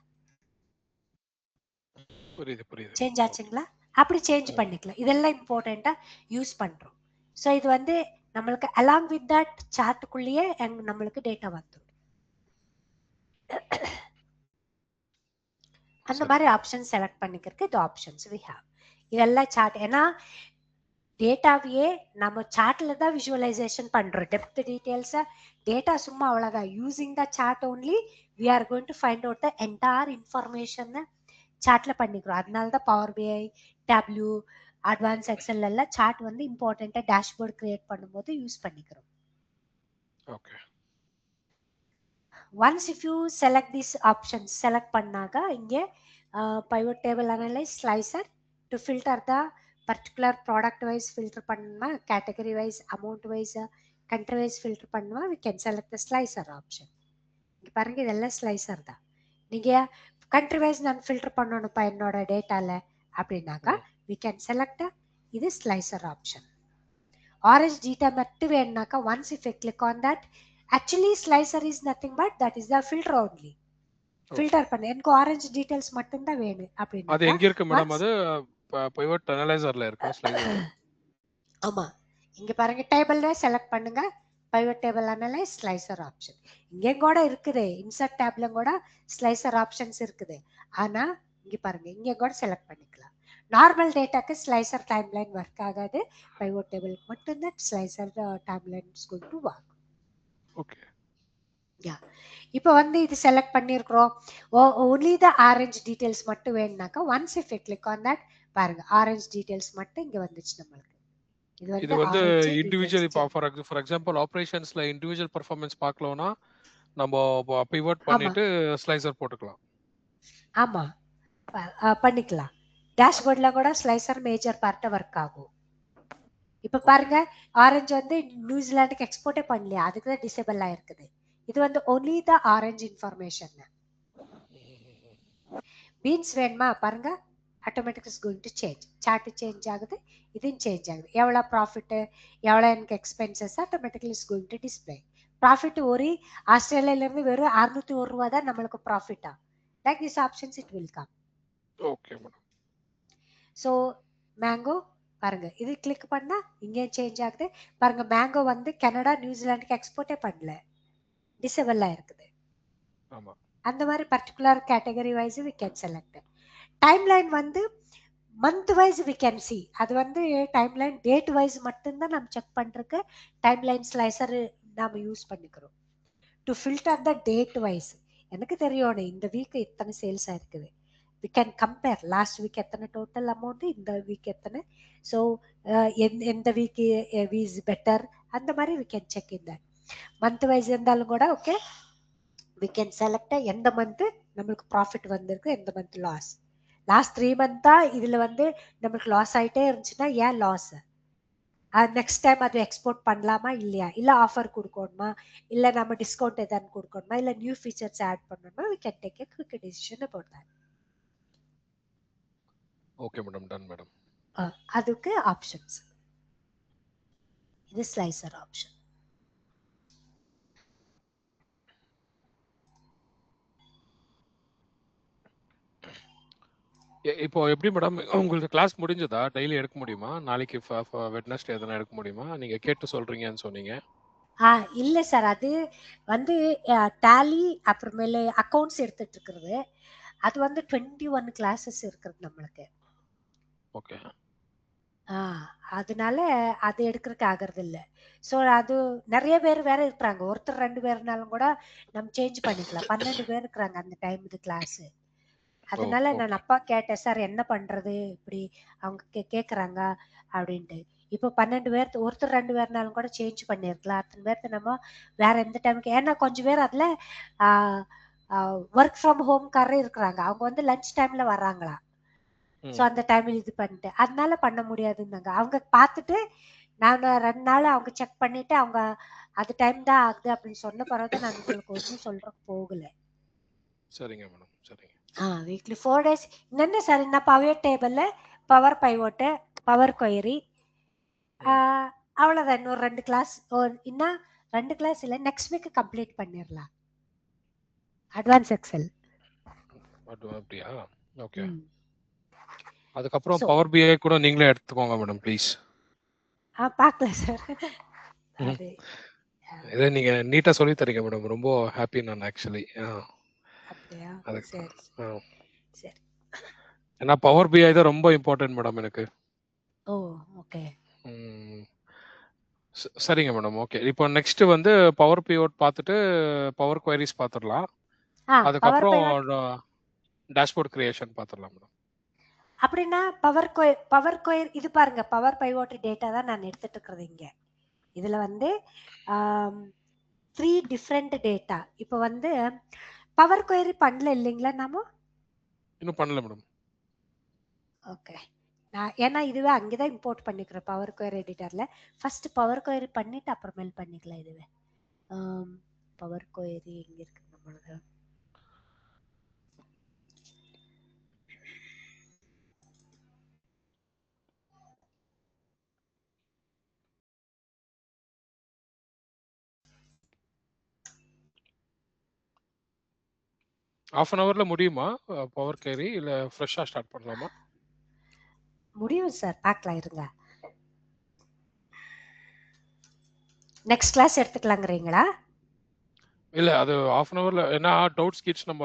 புரியுது. சேஞ்ச் ஆச்சுங்களா? அப்படி சேஞ்ச் பண்ணிக்கலாம். இதெல்லாம் இம்பார்ட்டண்டா யூஸ் பண்றோம். ஸோ இது வந்து நம்மளுக்கு அலாங் வித் தட் சார்ட்டுக்குள்ளேயே நம்மளுக்கு டேட்டா வந்துடும். அந்த மாதிரி ஆப்ஷன் செலக்ட் பண்ணிக்கிறதுக்கு இது ஆப்ஷன்ஸ் வி ஹேவ். இதெல்லாம் சார்ட். ஏன்னா டேட்டாவையே நம்ம சார்ட்ல தான் விஷுவலைசேஷன் பண்றோம். டெப்த் டீடைல்ஸ் டேட்டா சும்மா அவ்வளவுதான். Using the chart only we are going to find out the entire information சார்ட்ல பண்ணிக்கிறோம். அதனால தான் power BI, Tableau, advance Excel எல்லாம் சார்ட் வந்து இம்பார்ட்டண்டா டேஷ்போர்ட் கிரியேட் பண்ணும்போது யூஸ் பண்ணிக்கிறோம். Okay. Once if you select this options select பண்ணாக்க இங்கே pivot table analyse, slicer to filter the particular product wise filter பண்ணணுமா, category wise, amount wise, country wise filter பண்ணணுமா, we can select the slicer option. இங்கே பாருங்க இதெல்லாம் slicer தான். நீங்கள் country wise நான் ஃபில்டர் பண்ணணும்ப்பா என்னோட டேட்டால அப்படின்னாக்கா we can select இது ஸ்லைசர் ஆப்ஷன். ஆரஞ்ச் டீட்டா மட்டும் வேணுனாக்கா once if I click on that, actually slicer is nothing but that is the filter only. Filter பண்ண எனக்கு ஆரஞ்சு டீடைல்ஸ் மட்டும் தான் வேணும் அது அப்படின்னாக்கா எங்க இருக்கு மேடம்? அது பிவட் அனலைசர்ல இருக்கும் ஸ்லைசர். ஆமா, இங்க பாருங்க டேபிள்ல செலக்ட் பண்ணுங்க, pivot table analyse slicer option. இங்கே கூட இருக்குது, இன்சர்ட் டேப்ல கூட ஸ்லைசர் ஆப்ஷன்ஸ் இருக்குது. ஆனா இங்க பாருங்க இங்க கூட செலக்ட் பண்ணிக்கலாம். நார்மல் டேட்டாக்கு ஸ்லைசர் டைம்லைன் ஒர்க் ஆகாது, பைவட் டேபிளுக்கு மட்டும்தான் slicer timeline is going to work. Okay. Yeah, இப்போ வந்து இது செலக்ட் பண்ணியிருக்கிறோம். only the orange details மட்டும் வேணும்னாக்கா once if I click on that, பாருங்க ஆரஞ்ச் டீடைல்ஸ் மட்டும் இங்க வந்துச்சு நம்மளுக்கு. இது வந்து இண்டிவிஜுவல் ஃபார் எக்ஸாம்பிள் ஆபரேஷன்ஸ்ல இண்டிவிஜுவல் பெர்ஃபார்மன்ஸ் பார்க்கலனா நம்ம பிவட் பண்ணிட்டு ஸ்லைசர் போட்டுக்கலாம். ஆமா, பண்ணிக்கலாம். டேஷ்போர்ட்ல கூட ஸ்லைசர் மேஜர் பார்ட்ட ஒர்க் ஆகும். இப்ப பாருங்க ஆரஞ்சு வந்து நியூசிலாந்துக்கு எக்ஸ்போர்ட்டே பண்ணலையா, அதுக்கு தான் டிசேபிள் ஆயிருக்குது. இது வந்து only the orange information. Beans வேணுமா பாருங்க, automatic is going to change. Chart change ஆகுது, இதுவும் சேஞ்ச் ஆகுது. எவ்வளோ ப்ராஃபிட், எவ்வளோ எனக்கு expenses automatically is going to display. Profit ஒரு ஆஸ்திரேலியாவிலேருந்து வெறும் 601 ரூபா தான் நம்மளுக்கு ப்ராஃபிட்டா. Like this options it will come. Okay madam. So mango பாருங்க, இது கிளிக் பண்ணா இங்கே சேஞ்ச் ஆகுது. பாருங்க மேங்கோ வந்து கனடா நியூசிலாந்துக்கு எக்ஸ்போர்ட்டே பண்ணல, டிசேபிள் இருக்குது. ஆமா, அந்த மாதிரி particular category wise we can select. Timeline வந்து month wise we can see. அது வந்து டைம்லைன் டேட் வைஸ் மட்டும்தான் நம்ம செக் பண்றதுக்கு டைம்லைன் ஸ்லைசர் நாம யூஸ் பண்ணிக்கிறோம். To filter the date wise எனக்கு தெரியும் இந்த வீக் எத்தனை சேல்ஸ் ஆயிருக்குது. We can compare last week எத்தனை டோட்டல் அமௌண்ட், இந்த வீக் எத்தனை. ஸோ எந்த வீக் இஸ் பெட்டர், அந்த மாதிரி வி கேன் செக் இந்த மந்த் வைஸ் இருந்தாலும் கூட. ஓகே, we can select எந்த மந்த் நம்மளுக்கு ப்ராஃபிட் வந்திருக்கு, எந்த மந்த் லாஸ். லாஸ்ட் 3 மந்த்தா இதுல வந்து நம்மளுக்கு லாஸ் ஆயிட்டே இருந்துச்சுன்னா ஏன் லாஸ், நெக்ஸ்ட் டைம் அது எக்ஸ்போர்ட் பண்ணலாமா இல்லையா, இல்ல ஆஃபர் கொடுக்கணுமா, இல்ல நம்ம டிஸ்கவுண்ட் எதாவது கொடுக்கணுமா, இல்ல நியூ ஃபீச்சர்ஸ் ஆட் பண்ணணுமா, we can take a quick decision about that. Okay madam, done madam. அதுக்கு ஆப்ஷன்ஸ் இது ஸ்லைசர் ஆப்ஷன். இப்போ எப்படி மேடம் உங்களுக்கு கிளாஸ் முடிஞ்சதா? டெய்லி எடுக்க முடியுமா? நாளைக்கு வெட்னஸ்டே எதனா எடுக்க முடியுமா? நீங்க கேட்டு சொல்றீங்கன்னு சொன்னீங்க. இல்ல சார், அது வந்து டேலி அப்புறமேல அக்கவுண்ட்ஸ் எடுத்துட்டு இருக்கிறது. அது வந்து 21 கிளாஸஸ் இருக்குது நம்மளுக்கு. ஓகே. அதனால அது எடுக்கிறதுக்கு ஆகிறது இல்லை. ஸோ அது நிறைய பேர் வேற இருக்கிறாங்க, ஒருத்தர் 2 பேர்னாலும் கூட நம்ம சேஞ்ச் பண்ணிக்கலாம். 12 பேர் இருக்கிறாங்க அந்த டைம் இது கிளாஸ். அதனால நான் அப்பா கேட்டேன், சார் என்ன பண்றது இப்படி அவங்க கேட்குறாங்க அப்படின்ட்டு. இப்போ 12 பேர், ஒருத்தர் 2 பேர்னாலும் கூட சேஞ்ச் பண்ணிருக்கலாம். அத்தனை பேர்த்து நம்ம வேற எந்த டைமுக்கு, ஏன்னா கொஞ்சம் பேர் அதுல ஒர்க் ஃப்ரம் ஹோம்காரர் இருக்கிறாங்க, அவங்க வந்து லஞ்ச் டைம்ல வர்றாங்களா. ஸோ அந்த டைமில் இது பண்ணிட்டு அதனால பண்ண முடியாதுன்னாங்க. அவங்க பார்த்துட்டு நான் 2 நாள் அவங்க செக் பண்ணிட்டு அவங்க அது டைம் தான் ஆகுது அப்படின்னு சொன்ன பிறகுதான் நான் உங்களுக்கு ஒன்றும் சொல்றதுக்கு போகல. சரிங்க மேடம், சரிங்க. வீக்லி 4 days என்னென்ன சார், என்ன power table, power pivot, power query, அவ்வளோதான். இன்னொரு 2 கிளாஸ், இன்னும் 2 கிளாஸ் இல்லை, நெக்ஸ்ட் வீக் கம்ப்ளீட் பண்ணிடலாம். Advance Excel. அப்படியா? ஓகே. அதுக்கப்புறம் பவர் பிஐ கூட நீங்களே எடுத்துக்கோங்க மேடம் ப்ளீஸ். பார்க்கலாம் சார். இதை நீங்க நீட்டா சொல்லி தரீங்க மேடம், ரொம்ப ஹாப்பி நான் ஆக்சுவலி. அப்படியா? சரி. ஏன்னா பவர் பிஐ தான் ரொம்ப இம்பார்ட்டன்ட் மேடம் எனக்கு. ஓ ஓகே. சரிங்க மேடம், ஓகே. இப்போ நெக்ஸ்ட் வந்து பவர் பிவோட் பார்த்துட்டு பவர் குவரிஸ் பார்த்துடலாம். அதுக்கப்புறம் டேஷ்போர்ட் கிரியேஷன் பார்த்துடலாம் மேடம். அப்படின்னா பவர் கொயர் இது பாருங்க, பவர் பைவோட் டேட்டா தான் நான் எடுத்துட்டு இருக்கிறது இங்க. இதுல வந்து 3 டிஃப்ரெண்ட் டேட்டா. இப்போ வந்து பவர் கொயரி பண்ணல இல்லைங்களா நாம? இன்னும் பண்ணல மேடம். ஓகே, நான் ஏன்னா இதுவே அங்கேதான் இம்போர்ட் பண்ணிக்கிறேன் பவர் கொயர் எடிட்டர்ல. ஃபர்ஸ்ட் பவர் கொயரி பண்ணிட்டு அப்புறமேல் பண்ணிக்கலாம். இதுவே பவர் கொயரி எங்க இருக்கு நம்மளது? half an hourல முடியுமா பவர் query இல்ல ஃப்ரெஷ்ஷா ஸ்டார்ட் பண்ணலாமா? முடியும் சார், பார்க்கலாம் இருங்க. நெக்ஸ்ட் கிளாஸ் எடுத்துக்கலாங்கிறீங்களா? இல்ல அது half an hourல ஏன்னா டவுட்ஸ் கிட்ஸ் நம்ம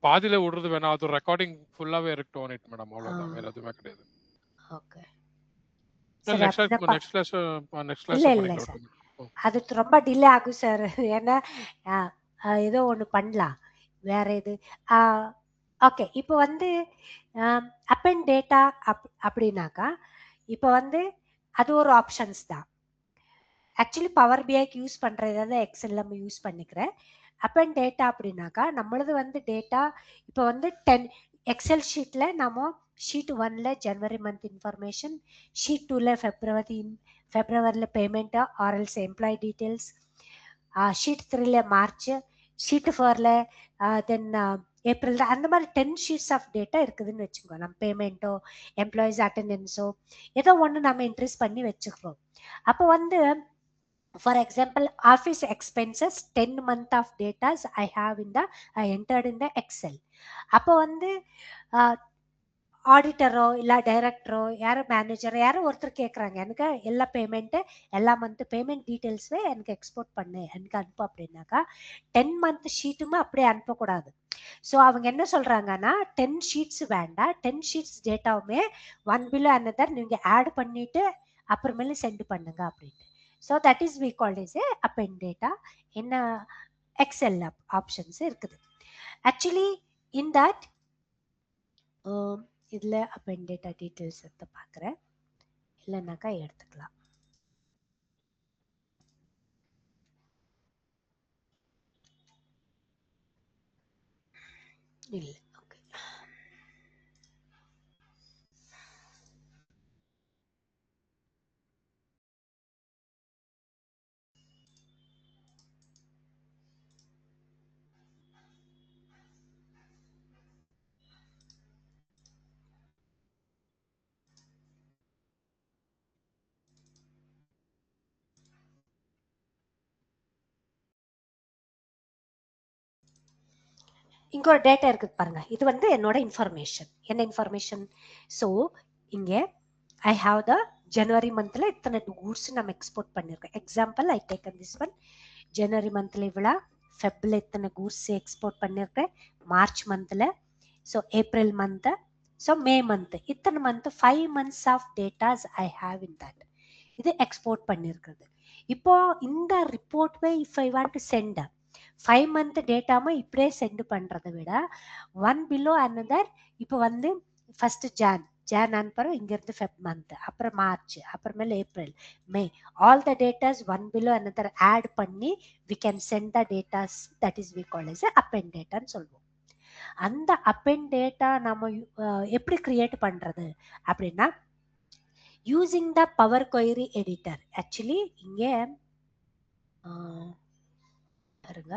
பாதியில விடுறது வேணாம், அது ரெக்கார்டிங் ஃபுல்லாவே இருக்கட்டும் மேடம், அவ்வளவுதான், வேற எதுவுமே கிடையாது. ஓகே சரி, சரி, நெக்ஸ்ட் அப்படின்னா கிளாஸ் இல்ல இல்ல பண்ணிக்கலாம். சார், அது ரொம்ப டிலே ஆகும் சார். ஏன்னா ஏதோ ஒன்று பண்ணலாம், வேற எது. ஓகே, இப்போ வந்து அப்பெண்ட் டேட்டா அப்படின்னாக்கா, இப்போ வந்து அது ஒரு ஆப்ஷன்ஸ் தான். ஆக்சுவலி பவர் பிஐக்கு யூஸ் பண்ணுறது எக்ஸல் நம்ம யூஸ் பண்ணிக்கிறேன். அப்பெண்ட் டேட்டா அப்படின்னாக்கா நம்மளது வந்து டேட்டா இப்போ வந்து 10 எக்ஸல் ஷீட்டில் நம்ம ஷீட் 1ல ஜனவரி மந்த் இன்ஃபர்மேஷன், ஷீட் 2ல ஃபெப்ரவரியில் payment or else employee details, sheet 3ல மார்ச், ஷீட் 4ல தென் ஏப்ரல், அந்த மாதிரி 10 ஷீட்ஸ் ஆஃப் டேட்டா இருக்குதுன்னு வச்சுக்கோ. நம்ம பேமெண்ட்டோ எம்ப்ளாயிஸ் அட்டெண்டன்ஸோ ஏதோ ஒன்று நம்ம இன்ட்ரெஸ்ட் பண்ணி வச்சுக்கிறோம். அப்போ வந்து for example office expenses 10 month of data I have in the I entered in the excel. அப்போ வந்து ஆடிட்டரோ இல்லை டைரக்டரோ யாரோ மேனேஜரோ யாரோ ஒருத்தர் கேட்குறாங்க, எனக்கு எல்லா பேமெண்ட்டு எல்லா மந்த்து பேமெண்ட் டீட்டெயில்ஸே எனக்கு எக்ஸ்போர்ட் பண்ணு, எனக்கு அனுப்பு அப்படின்னாக்கா 10 மந்த் ஷீட்டுமே அப்படியே அனுப்பக்கூடாது. ஸோ அவங்க என்ன சொல்கிறாங்கன்னா 10 ஷீட்ஸ் வேண்டாம், 10 ஷீட்ஸ் டேட்டாவுமே ஒன் பிலோ அனதர் நீங்கள் ஆட் பண்ணிவிட்டு அப்புறமேலே சென்ட் பண்ணுங்க அப்படின்ட்டு. So that is we called is a append data. என்ன எக்ஸல் ஆப்ஷன்ஸ் இருக்குது. ஆக்சுவலி இன் தட் இதில் அப்பெண்ட் டேட்டா டீட்டெயில்ஸ் எடுத்து பார்க்குறேன், இல்லைன்னாக்கா எடுத்துக்கலாம். இல்லை, ஓகே. இங்கே ஒரு டேட்டா இருக்குது பாருங்க, இது வந்து என்னோட இன்ஃபர்மேஷன். என்ன இன்ஃபர்மேஷன்? ஸோ இங்கே ஐ ஹாவ் த ஜனவரி மந்த்தில் இத்தனை கூட்ஸ் நம்ம எக்ஸ்போர்ட் பண்ணியிருக்கோம். Example I taken this one, ஜனவரி மந்த்தில் இவ்வளோ, ஃபெப்ரில் இத்தனை கூட்ஸ் எக்ஸ்போர்ட் பண்ணியிருக்கேன், மார்ச் மந்த்தில், so April month, so May month, இத்தனை month 5 months of datas I have in that. இது எக்ஸ்போர்ட் பண்ணியிருக்கிறது. இப்போ இந்த ரிப்போர்ட்வே if I want to send 5 month டேட்டாமல் இப்படியே சென்ட் பண்ணுறதை விட ஒன் பிலோ அனதர், இப்போ வந்து ஃபர்ஸ்ட் ஜான் அனுப்புகிறோம், இங்கேருந்து ஃபெப் மந்த், அப்புறம் மார்ச், அப்புறமேல April, May, all the datas one below another add பண்ணி we can send the datas, that is we call is append டேட்டான்னு சொல்லுவோம். அந்த அப்பெண்ட் டேட்டா நம்ம எப்படி கிரியேட் பண்ணுறது அப்படின்னா using the power query editor. Actually இங்கே பாருங்க,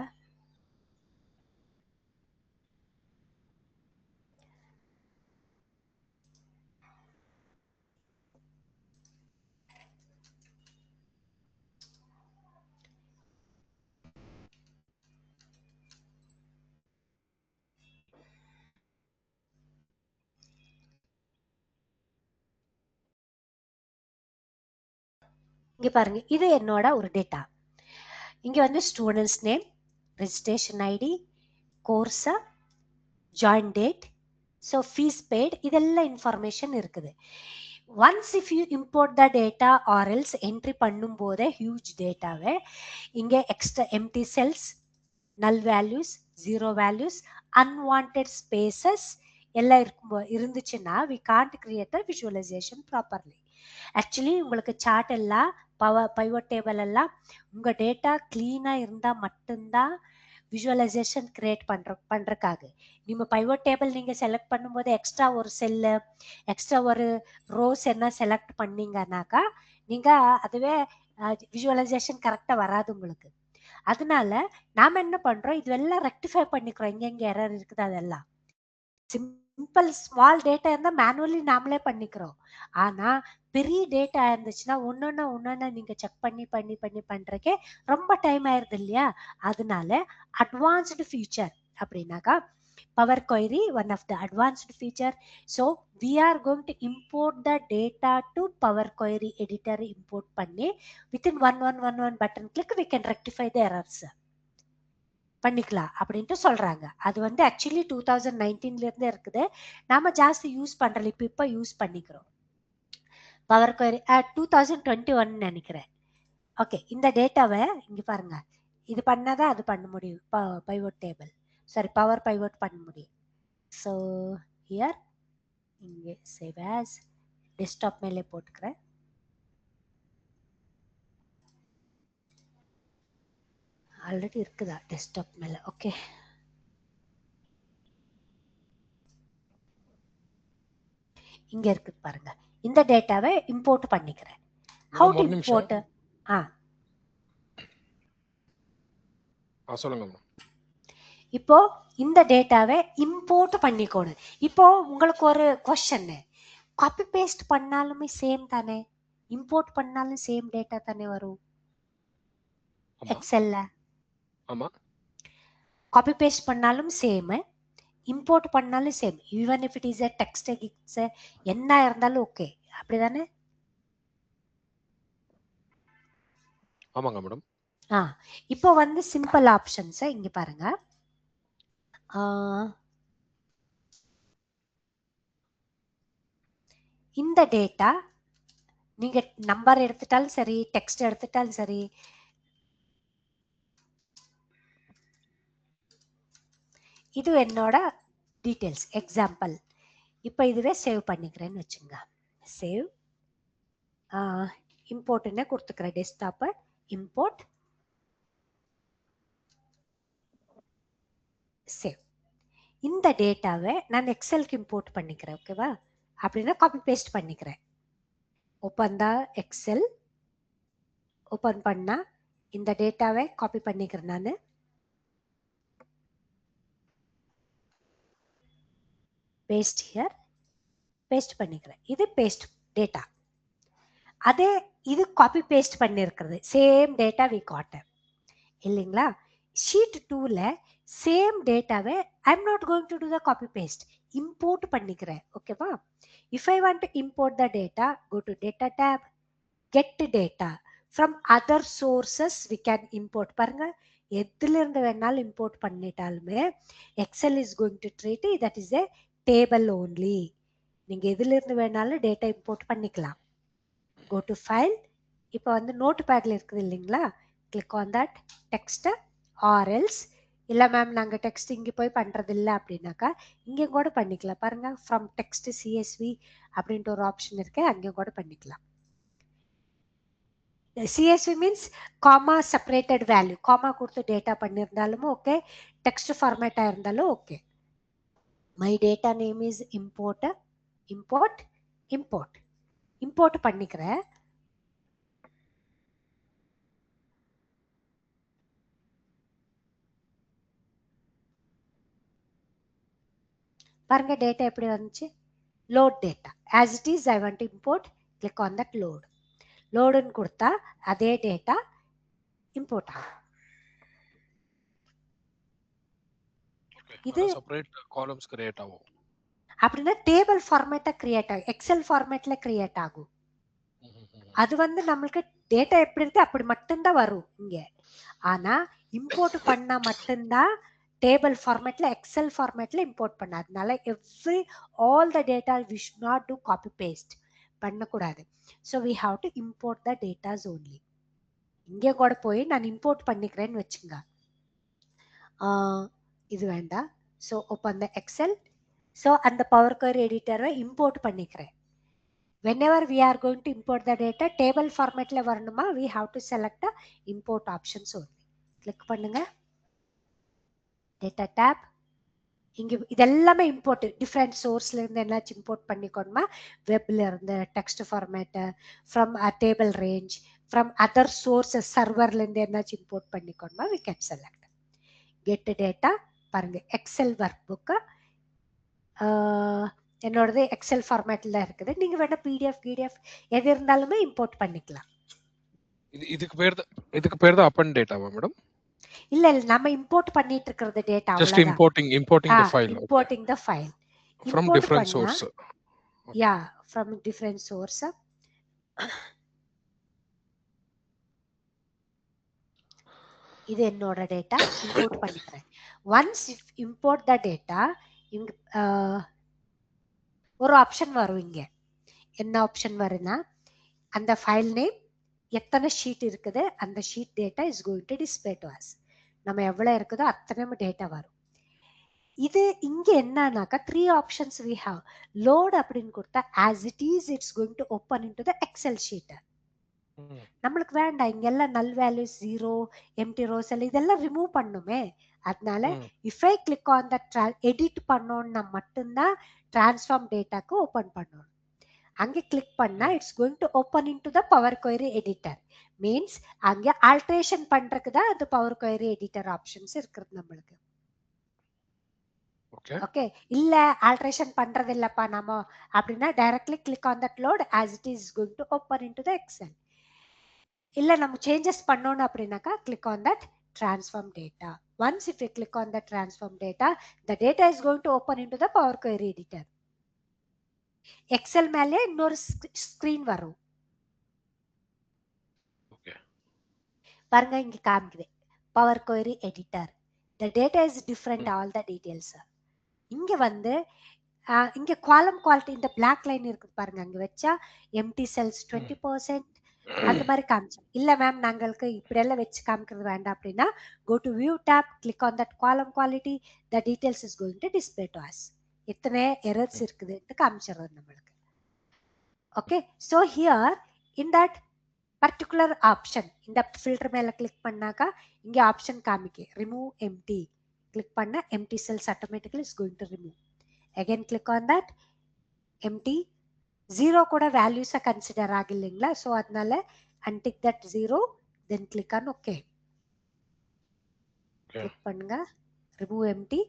இங்கே பாருங்க, இது என்னோட ஒரு டேட்டா. இங்கே வந்து students name, registration ID, course, join date, so fees paid, இதெல்லாம் இன்ஃபர்மேஷன் இருக்குது. Once if you import the data or else entry பண்ணும் போதே ஹியூஜ் டேட்டாவை இங்கே extra empty cells, null values, zero values, unwanted spaces எல்லாம் இருந்துச்சுன்னா we can't create a visualisation properly. Actually உங்களுக்கு chart எல்லாம் பைவட் டேபிள் எல்லாம் உங்கள் டேட்டா க்ளீனாக இருந்தால் மட்டும்தான் விஷுவலைசேஷன் கிரியேட் பண்ணுறக்காக. நீங்கள் பைவட் டேபிள் நீங்கள் செலக்ட் பண்ணும்போது எக்ஸ்ட்ரா ஒரு செல்லு, எக்ஸ்ட்ரா ஒரு ரோஸ் என்ன செலக்ட் பண்ணீங்கன்னாக்கா நீங்கள் அதுவே விஷுவலைசேஷன் கரெக்டாக வராது உங்களுக்கு. அதனால நாம் என்ன பண்ணுறோம், இதெல்லாம் ரெக்டிஃபை பண்ணிக்கிறோம், எங்கெங்கே எரர் இருக்குது அதெல்லாம். சிம்பிள் ஸ்மால் டேட்டா இருந்தால் மேனுவலி நாமளே பண்ணிக்கிறோம். ஆனால் பெரிய டேட்டா இருந்துச்சுன்னா ஒன்னொன்னா நீங்கள் செக் பண்ணி பண்ணுறக்கே ரொம்ப டைம் ஆயிடுது இல்லையா? அதனால அட்வான்ஸ்டு ஃபியூச்சர் அப்படின்னாக்கா Power Query, one of the advanced feature. So we are going to import the data to Power Query editor. Import பண்ணி within one button click we can rectify the errors பண்ணிக்கலாம் அப்படின்ட்டு சொல்றாங்க. அது வந்து actually 2019ல இருந்து இருக்குது. நாம ஜாஸ்தி யூஸ் பண்றல, இப்ப யூஸ் பண்ணிக்கிறோம். பவர் குவரி 2021 நினைக்கிறேன். ஓகே, இந்த டேட்டாவை இங்க பாருங்க, இது பண்ணாதான் அது பண்ண முடியும். Pivot table, sorry power pivot பண்ண முடியும். ஸோ ஹியர் இங்கே சேவ் ஆஸ் டெஸ்க்டாப் மேலே போட்டுக்கிறேன். ஆல்ரெடி இருக்குதா டெஸ்க்டாப் மேல? ஓகே, இங்க இருக்கு பாருங்க. இந்த டேட்டாவை இம்போர்ட் பண்ணிக்கிறேன். How to import? சொல்லுங்க. இப்போ இந்த டேட்டாவை இம்போர்ட் பண்ணிக்கணும். இப்போ உங்களுக்கு ஒரு क्वेश्चन, காப்பி பேஸ்ட் பண்ணாலுமே சேம் தானே, இம்போர்ட் பண்ணாலும் சேம் டேட்டா தானே வரும் எக்ஸெல்ல? ஆமா, காப்பி பேஸ்ட் பண்ணாலும் சேம், இம்போர்ட் பண்ணாலும் same. Even if it is a text கிக்ஸ் என்ன இருந்தாலும் ஓகே, அப்படிதானே? ஆமாங்க மேடம். இப்போ வந்து சிம்பிள் ஆப்ஷன்ஸ் இங்க பாருங்க. இந்த டேட்டா நீங்க நம்பர் எடுத்துட்டாலும் சரி, டெக்ஸ்ட் எடுத்துட்டாலும் சரி, இது என்னோட டீடைல்ஸ் எக்ஸாம்பிள். இப்போ இதுவே சேவ் பண்ணிக்கிறேன்னு வச்சுங்க. சேவ் இம்போர்ட்னு கொடுத்துக்கிறேன். Desktop import save. இந்த டேட்டாவை நான் எக்ஸலுக்கு இம்போர்ட் பண்ணிக்கிறேன். ஓகேவா? அப்படின்னா காப்பி பேஸ்ட் பண்ணிக்கிறேன். ஓப்பன் த எக்ஸல், ஓப்பன் பண்ணா இந்த டேட்டாவை காப்பி பண்ணிக்கிறேன். நான் பேஸ்ட் ஹியர், பேஸ்ட் பண்ணிக்கிறேன். இது பேஸ்ட் டேட்டா. அதே இது காப்பி பேஸ்ட் பண்ணிருக்கிறது, சேம் டேட்டா வி காட் இல்லைங்களா? ஷீட் 2ல சேம் டேட்டாவை I am not going to to the copy paste, import பண்ணிக்கிறேன். ஓகேவா? If I want to import the data, go to data tab, get data from other sources we can import. பாருங்க, எதுல இருந்து வேணாலும் import பண்ணிட்டாலுமே Excel is going to treat that is a table only. நீங்க எதுல இருந்து வேணாலும் டேட்டா இம்போர்ட் பண்ணிக்கலாம். go to file, இப்போ வந்து நோட் பேட்ல இருக்குது இல்லைங்களா, click on that text or else இல்ல மேம் நாங்க டெக்ஸ்ட் இங்க போய் பண்றது இல்ல அப்படின்னாக்கா இங்க கூட பண்ணிக்கலாம். பாருங்க, from text CSV அப்படின்ட்டு ஒரு ஆப்ஷன் இருக்கு, அங்க கூட பண்ணிக்கலாம். CSV means comma separated value, comma கொடுத்து டேட்டா பண்ணியிருந்தாலும் ஓகே, டெக்ஸ்ட் ஃபார்மேட்டா இருந்தாலும் okay. my data name is import, import, import, import பண்ணிக்கிறேன். பாருங்க டேட்டா எப்படி வந்துச்சு. Load data as it is I want to import, click on that load. லோடுன்னு கொடுத்தா அதே data import ஆகும். இது செப்பரேட் காலம்ஸ் கிரியேட் ஆகும். அப்படின்னா டேபிள் ஃபார்மேட்டா கிரியேட் ஆகும், எக்ஸல் ஃபார்மேட்ல கிரியேட் ஆகும். அது வந்து நம்மளுக்கு டேட்டா எப்படி இருக்கு அப்படி மட்டும்தான் வரும் இங்க. ஆனா இம்போர்ட் பண்ணா மட்டும்தான் டேபிள் ஃபார்மேட்ல, எக்ஸல் ஃபார்மேட்ல இம்போர்ட் பண்ணாதனால every all the data we should not to copy paste பண்ணக்கூடாது. So we have to import the datas only. இங்கே கூட போய் நான் இம்போர்ட் பண்ணிக்கிறேன்னு வச்சுங்க, இது வேண்டாம். So open the Excel, so அந்த பவர் குவரி எடிட்டரை இம்போர்ட் பண்ணிக்கிறேன். whenever we are going to import the data table formatல வரணுமா, we have to select the import options only. click பண்ணுங்க, data tab, இங்க இதெல்லாமே இம்போர்ட் டிஃப்ரெண்ட் சோர்ஸ்ல இருந்து என்னாச்சு இம்போர்ட் பண்ணிக்கணுமா, வெப்ல இருந்து, text format, from table range, from other sources சர்வர்ல இருந்து என்னாச்சு இம்போர்ட் பண்ணிக்கணுமா, we can select. get data பாருங்க, எக்ஸல் ஒர்க் புக் என்னோடது எக்ஸல் ஃபார்மேட்ல இருக்குது. நீங்க வேணா PDF எது இருந்தாலுமே இம்போர்ட் பண்ணிக்கலாம். இதுக்கு பேர் தான் அப்பன் டேட்டாவா மேடம்? இல்ல நம்ம இம்போர்ட் பண்ணிட்டு இருக்கிறது டேட்டா Just அவ்வளவுதான். importing the file. Okay. Importing the file. From import different பண்ணா source. Yeah from different source. இது என்னோட டேட்டா இம்போர்ட் பண்ணிக்கிறேன். ஒன்ஸ் இம்போர்ட் த டேட்டா இங்க ஒரு ஆப்ஷன் வரும். இங்க என்ன ஆப்ஷன் வரும்னா அந்த ஃபைல் நேம் எத்தனை ஷீட் இருக்குது அந்த sheet data is going to display to as. நம்ம எவ்வளவு இருக்குதோ அத்தனை டேட்டா வரும். இது இங்க என்னன்னாக்கா 3 ஆப்ஷன்ஸ் we have. லோட் அப்படின்னு கொடுத்தா as it is it's going to open into the excel sheet. நம்மளுக்கு வேண்டாம், இங்கெல்லாம் நல் வேல்யூஸ் 0 எம்டி ரோஸ் எல்லாம் இதெல்லாம் ரிமூவ் பண்ணுமே. அதனால if I click on the edit பண்ணோம்னா மட்டும்தான் டிரான்ஸ்ஃபார்ம் டேட்டாக்கு ஓபன் பண்ணணும். அங்கே கிளிக் பண்ணா it's going to open into the power query editor. Means அங்கே ஆல்ட்ரேஷன் பண்றதுக்கு தான் அந்த பவர் கொயரி எடிட்டர் ஆப்ஷன்ஸ் இருக்குது நம்மளுக்கு. ஓகே, இல்ல ஆல்ட்ரேஷன் பண்றது இல்லப்பா நாம அப்படின்னா directly click on that load as it is going to open into the excel. இல்ல நம்ம சேஞ்சஸ் பண்ணனும் அப்படினாக்கா click on that transform data. Once if you click on the transform data, the data is going to open into the power query editor. excel மேலே இன்னொரு screen வரும். பாருங்க இங்க காமிக்குது power query editor. The data is different, all the details. இங்க வந்து இங்க காலம் குவாலிட்டி இந்த பிளாக் லைன் இருக்கு பாருங்க, அங்க வச்சா எம்டி செல்ஸ் 20% அந்த மாதிரி காமிச்சோம். இல்ல மேம் நாங்களுக்கு இப்படி எல்லாம் வச்சு காமிக்கிறது வேண்டாம் அப்படின்னா go to view tab, click on that column quality, the details is going to display to us. எத்தனை எரர்ஸ் இருக்குதுன்னு காமிச்சிடுறது நம்மளுக்கு. Okay, so here in that particular option இந்த ஃபில்டர் மேல கிளிக் பண்ணாக்கா இங்க ஆப்ஷன் காமிக்கு remove empty. click பண்ணா empty cells automatically is going to remove. again click on that empty. 0 கூட values consider ஆகில்லைங்களா, so அதனால untick that 0, then click on okay. click பண்ணுங்க remove empty.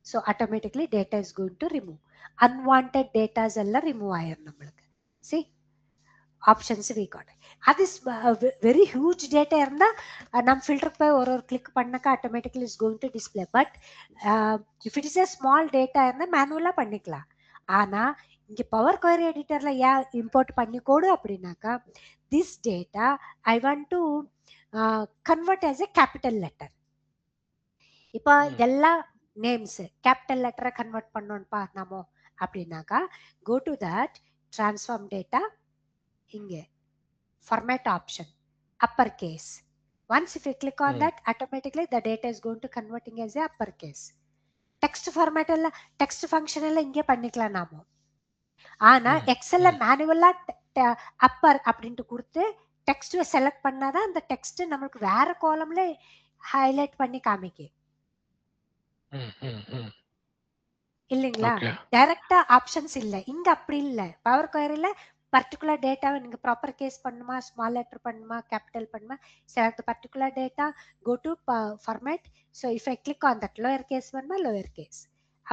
so automatically data is going to remove. unwanted data எல்லாம் remove ஆயிரும் நம்மளுக்கு. see options we got. அது very huge data இருந்தா நம்ம filter போய் ஒரு கிளிக் பண்ணாக்கா automatically is going to display. but if it is a small data இருந்தா மேனுவலா பண்ணிக்கலாம். ஆனா இங்க பவர் query எடிட்டர்ல ஏன் இம்போர்ட் பண்ணிக்கோடு அப்படின்னாக்கா this data I want to convert as a capital letter. இப்போ இதெல்லாம் நேம்ஸ் கேபிட்டல் லெட்டரை கன்வெர்ட் பண்ணோம்ப்பா நாமோ அப்படின்னாக்கா go to that transform data, இங்க format option upper case. once if you click on that automatically the data is going to converting as a upper case. text format எல்லாம் text function எல்லாம் இங்கே பண்ணிக்கலாம் நாமோ. ஆனா எக்ஸல்ல மேனுவலா அப்பர் அப்படின்ட்டு கொடுத்து டெக்ஸ்ட் செலக்ட் பண்ணாதான் அந்த டெக்ஸ்ட் நமக்கு வேற காலம்ல ஹைலைட் பண்ணி காமிக்கு இல்லைங்களா. டைரக்டா ஆப்ஷன்ஸ் இல்ல இங்க, அப்படி இல்ல. பவர் கொயரில பர்டிகுலர் டேட்டாவை நீங்க ப்ராப்பர் கேஸ் பண்ணுமா, ஸ்மால் லெட்டர் பண்ணுமா, கேபிட்டல் பண்ணுமா, select particular data, go to format. So if I click on that lower case வேணுமா லோயர் கேஸ்,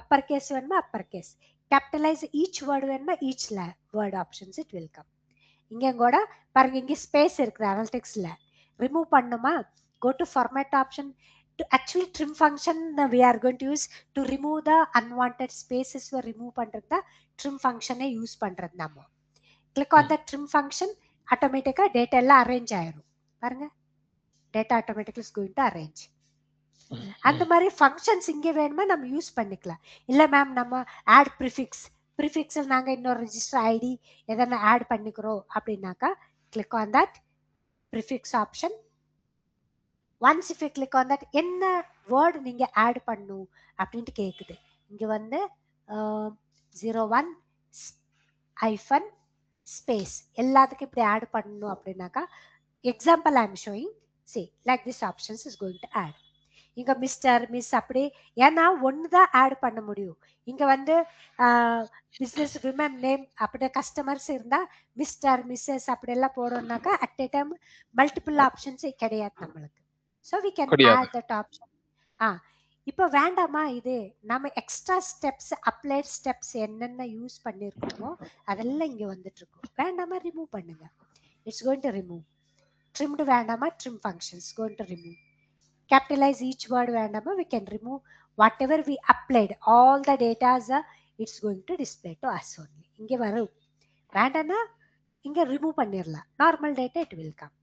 அப்பர் கேஸ் வேணுமா upper case, capitalise each word வேணுமா each word options it will come. இங்க கூட பாருங்க இங்க space இருக்குது அனலிட்டிக்ஸ்ல. ரிமூவ் பண்ணுமா, go to format option. to actually trim function we are going to use to remove the unwanted spaces. we remove பண்றதா trim function use பண்றது நாம. click on the trim function, automatically data எல்லாம் arrange ஆயிரும். பாருங்க data automatically is going to arrange. அந்த மாதிரி functions இங்க வேணுமா நம்ம யூஸ் பண்ணிக்கலாம். இல்ல மேம் நம்ம add prefix நாங்க இன்னொரு register id எதனா add பண்ணிக்கிறோம் அப்படின்னாக்கா click on that prefix option. once if you click on that என்ன வேர்ட் நீங்க ஆட் பண்ணும் அப்படின்ட்டு கேக்குது. இங்க வந்து 01 ஹைஃபன் ஸ்பேஸ் எல்லாத்துக்கும் இப்படி ஆட் பண்ணணும் அப்படின்னாக்கா example I am showing. see like this options is going to add. இங்க மிஸ்டர் மிஸ் அப்படி ஏன்னா ஒண்ணுதான் ஆட் பண்ண முடியும். இங்க வந்து பிசினஸ் விமன் நேம் அப்படி கஸ்டமர்ஸ் இருந்தா மிஸ்டர் மிஸ்ஸஸ் அப்படி எல்லாம் போடணும்னாக்கா at a time multiple options கிடையாது நம்மளுக்கு. so we can add that option. இப்போ வேண்டாமா இது நம்ம எக்ஸ்ட்ரா ஸ்டெப்ஸ் அப்ளைட் ஸ்டெப்ஸ் என்னென்ன யூஸ் பண்ணிருக்கோமோ அதெல்லாம் இங்க வந்துட்டு இருக்கும். வேண்டாமா ரிமூவ் பண்ணுங்க. It's going to remove. Trimmed வேண்டாமா trim functions going to remove. capitalize each word வேண்டாமா, we can remove whatever we applied, all the data it's going to display to us only. இங்க வரும் வேண்டாம்னா இங்க ரிமூவ் பண்ணிடலாம், normal data it will come.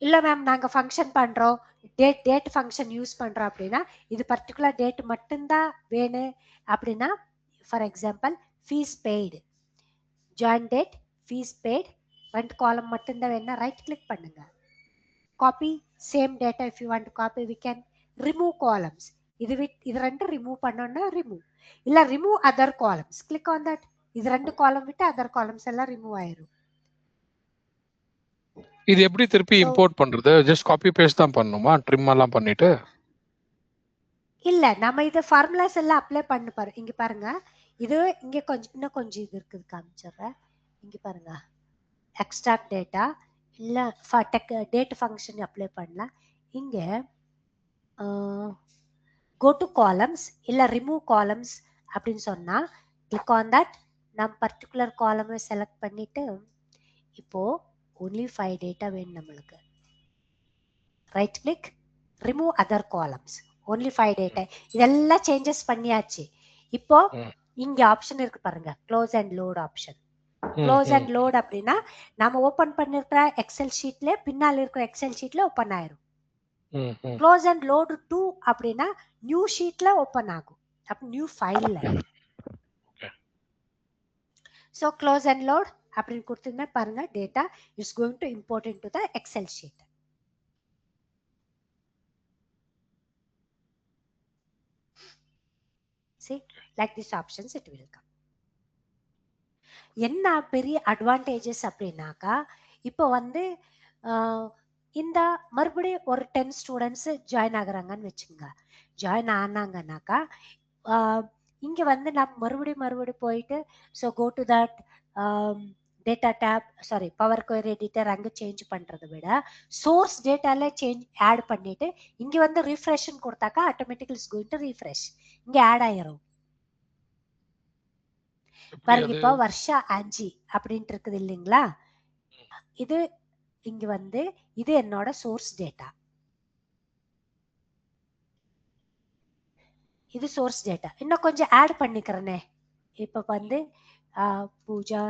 இல்ல ma'am நாங்க function பண்றோம், date function use பண்றோம் அப்படின்னா இது பர்டிகுலர் டேட் மட்டும்தான் வேணும் அப்படின்னா, for example fees paid, join date, fees paid, 2 column மட்டும்தான் வேணா ரைட் கிளிக் பண்ணுங்க, copy same data. If you want to copy we can remove columns. இது ரெண்டு ரிமூவ் பண்ணோம்னா ரிமூவ், இல்ல remove other columns, click on that. இது 2 காலம் விட்டு அதர் காலம்ஸ் எல்லாம் ரிமூவ் ஆயிரும். இது எப்படி திருப்பி இம்போர்ட் பண்றது? ஜஸ்ட் காப்பி பேஸ்ட் தான் பண்ணணுமா, ட்ரிம் எல்லாம் பண்ணிட்டு? இல்ல நம்ம இது ஃபார்முலாஸ் எல்லாம் அப்ளை பண்ணு பாரு. இங்க பாருங்க, இது இங்க கொஞ்சம் இன்னும் கொஞ்சம் இது இருக்குது காமிச்சிடுறேன். இங்க பாருங்க, எக்ஸ்ட்ராக்ட் டேட்டா இல்ல டேட் ஃபங்க்ஷன் அப்ளை பண்ணலாம். இங்க கோ டு காலம்ஸ் இல்ல ரிமூவ் காலம்ஸ் அப்படின்னு சொன்னா கிளிக் ஆன் தட். நம்ம பர்டிகுலர் காலமை செலக்ட் பண்ணிட்டு இப்போ only 5 டேட்டா வேணும் நம்மளுக்கு, right click, remove other columns, only 5 data. இதெல்லாம் சேஞ்சஸ் பண்ணியாச்சு. இப்போ இங்க ஆப்ஷன் இருக்கு பாருங்க, close and load option. Close and load அப்படின்னா நம்ம ஓபன் பண்ணிருக்கிற எக்ஸல் ஷீட்ல பின்னால இருக்கிற எக்ஸல் ஷீட்ல ஓபன் ஆயிரும். க்ளோஸ் அண்ட் லோட் டு அப்படின்னா நியூ ஷீட்ல ஓபன் ஆகும், அப்ப நியூ ஃபைல்ல. சோ க்ளோஸ் அண்ட் லோட் அப்படின்னு கொடுத்தீங்கன்னா பாருங்க, data is going to import into the Excel sheet. see like these options it will come. என்ன பெரிய அட்வான்டேஜஸ் அப்படின்னாக்கா, இப்போ வந்து இந்த மறுபடியும் ஒரு 10 ஸ்டூடெண்ட்ஸ் ஜாயின் ஆகுறாங்கன்னு வச்சுங்க. ஜாயின் ஆனாங்கன்னாக்கா இங்க வந்து நம்ம மறுபடியும் போயிட்டு so go to that data tab, sorry power query editor அங்கே சேஞ்ச் பண்றதை விட சோர்ஸ் டேட்டால ஆட் பண்ணிட்டு இங்க வந்து ரீஃப்ரெஷ்ன்னு கொடுத்தாக்கா automatically is going to refresh, இங்க ஆட் ஆயிரும். பாருங்க இப்போ வருஷா ஆஞ்சி அப்படின்ட்டு இருக்குது இல்லைங்களா, இது இங்க வந்து இது என்னோட சோர்ஸ் டேட்டா, இது சோர்ஸ் டேட்டா. இன்னும் கொஞ்சம் ஆட் பண்ணிக்கிறேனே. இப்போ வந்து பூஜா,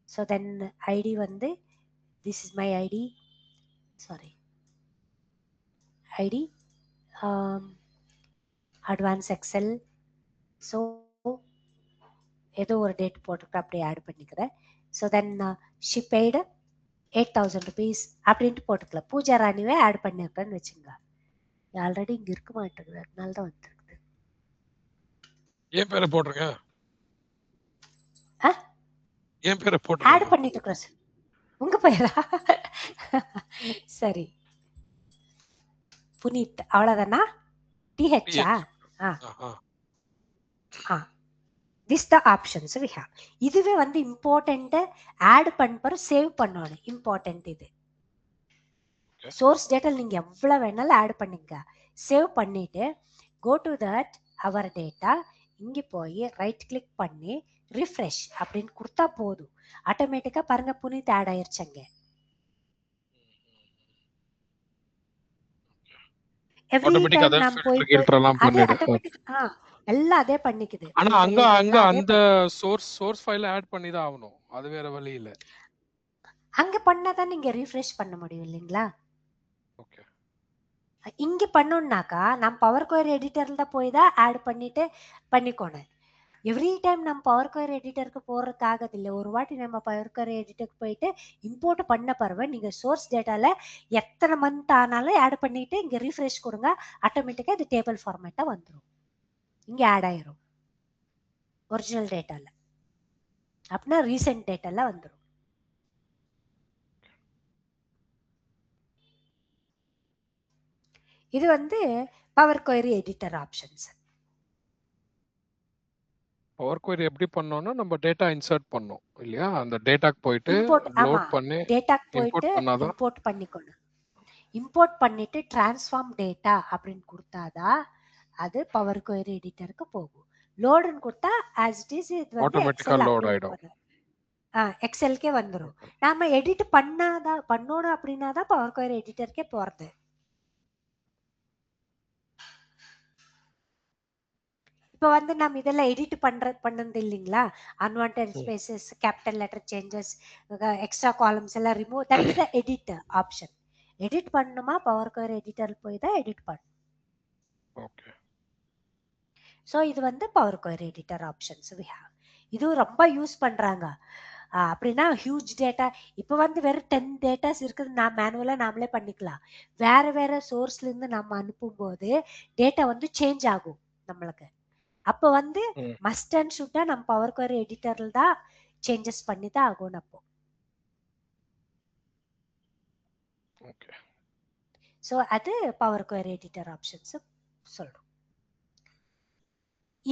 ஸோ தென் ஐடி வந்து this is my ID, sorry ID advance Excel, so ஏதோ ஒரு டேட் போட்டுருக்க அப்படியே ஆட் பண்ணிக்கிறேன். So then she paid 8,000 rupees அப்படின்ட்டு போட்டுக்கலாம். பூஜா ராணிவே ஆட் பண்ணிருக்கேன்னு வச்சுங்க. ஆல்ரெடி இங்க இருக்க மாட்டேங்குது, அதனால தான் வந்துருக்குது. என் பேரை போட்டுருங்க, என் பேரை போட்டு ஆட் பண்ணிட்டு இருக்கிறேன். உங்க பேரா? சரி புனித், அவ்வளவுதானா? டிஹெச்சா? This the options we have. இதுவே வந்து இம்பார்ட்டன்ட் ஆட் பண்ண சேவ் பண்ணணும், இம்பார்ட்டன்ட் இது. சோர்ஸ் டேட்டா நீங்க எவ்வளவு வேணாலும் ஆட் பண்ணுங்க, சேவ் பண்ணிட்டு go to that our data, இங்க போய் ரைட் கிளிக் பண்ணி ரிஃப்ரெஷ் அப்படின்னு கொடுத்தா போதும், ஆட்டோமேட்டிக்கா பாருங்க புனித் ஆட் ஆயிருச்சங்க. எவ்ரி டைம் நாம் போய் எல்லாம் அதே பண்ணிக்குது. ஆனா அங்க அந்த சோர்ஸ் ஃபைல ஆட் பண்ணி தான் ஆகணும், அது வேற வழி இல்ல. அங்க பண்ணாதான் நீங்க ரீஃப்ரெஷ் பண்ண முடியும் இல்லீங்களா? ஓகே. இங்க பண்ணோம்னாக்கா நம்ம பவர் குவரி எடிட்டர்ல தான் போய் தான் ஆட் பண்ணிட்டு பண்ணிக்கோணும். எவ்ரி டைம் நம்ம பவர் குவரி எடிட்டருக்கு போறதுக்கு ஆகுது இல்லை. ஒரு வாட்டி நம்ம பவர் குவரி எடிட்டருக்கு போயிட்டு இம்போர்ட் பண்ண பரவ நீங்க சோர்ஸ் டேட்டால எத்தனை மந்த் ஆனாலும் ஆட் பண்ணிட்டு இங்க ரீஃப்ரெஷ் கொடுங்க, ஆட்டோமேட்டிக்கா இது டேபிள் ஃபார்மேட்டா வந்துடும், இங்க ஆட் ஆயிரும் ஒரிஜினல் டேட்டால, அப்படின்னா ரீசெண்ட் டேட்டால வந்துடும். இது வந்து power query editor options. Power Kuvari எப்படி பண்ணோம்னா நம்ம டேட்டா இன்சர்ட் பண்ணோம் இல்லையா, அந்த டேட்டாக்கு போயிட்டு லோட் பண்ணி டேட்டாக்கு போயிட்டு இம்போர்ட் பண்ணிக்கணும். இம்போர்ட் பண்ணிட்டு டிரான்ஸ்ஃபார்ம் டேட்டா அப்படின்னு கொடுத்தாதான் அது பவர் குவரி எடிட்டருக்கு போகும். லோடுன்னு கொடுத்தா as it is இது வந்து ஆட்டோமேட்டிக்கா லோட் ஆயிடும், எக்ஸெல்கே வந்துரும். நாம எடிட் பண்ணோம் அப்படின்னா தான் பவர் குவரி எடிட்டருக்கே போறது. இப்போ வந்து நம்ம இதெல்லாம் எடிட் பண்ணது இல்லைங்களா, unwanted spaces, capital letter changes, extra columns எல்லாம் remove, that is the edit option. Edit பண்ணணுமா பவர் குயரி எடிட்டர் போய் தான் எடிட் பண்ணணும். ஓகே. ஸோ இது வந்து power query editor options we have. இதுவும் ரொம்ப யூஸ் பண்றாங்க. அப்படின்னா ஹியூஜ் டேட்டா இப்போ வந்து வெறும் 10 டேட்டாஸ் இருக்குது, நான் மேனுவலாக நாமளே பண்ணிக்கலாம். வேற வேற சோர்ஸ்லேருந்து நம்ம அனுப்பும்போது டேட்டா வந்து சேஞ்ச் ஆகும் நம்மளுக்கு. அப்போ வந்து மஸ்ட் அண்ட் ஷுட்டா நம்ம பவர் குயரி எடிட்டரில் தான் சேஞ்சஸ் பண்ணி தான் ஆகும் அப்போ. ஓகே. ஸோ அது பவர் குயரி எடிட்டர் ஆப்ஷன்ஸ் சொல்றோம்.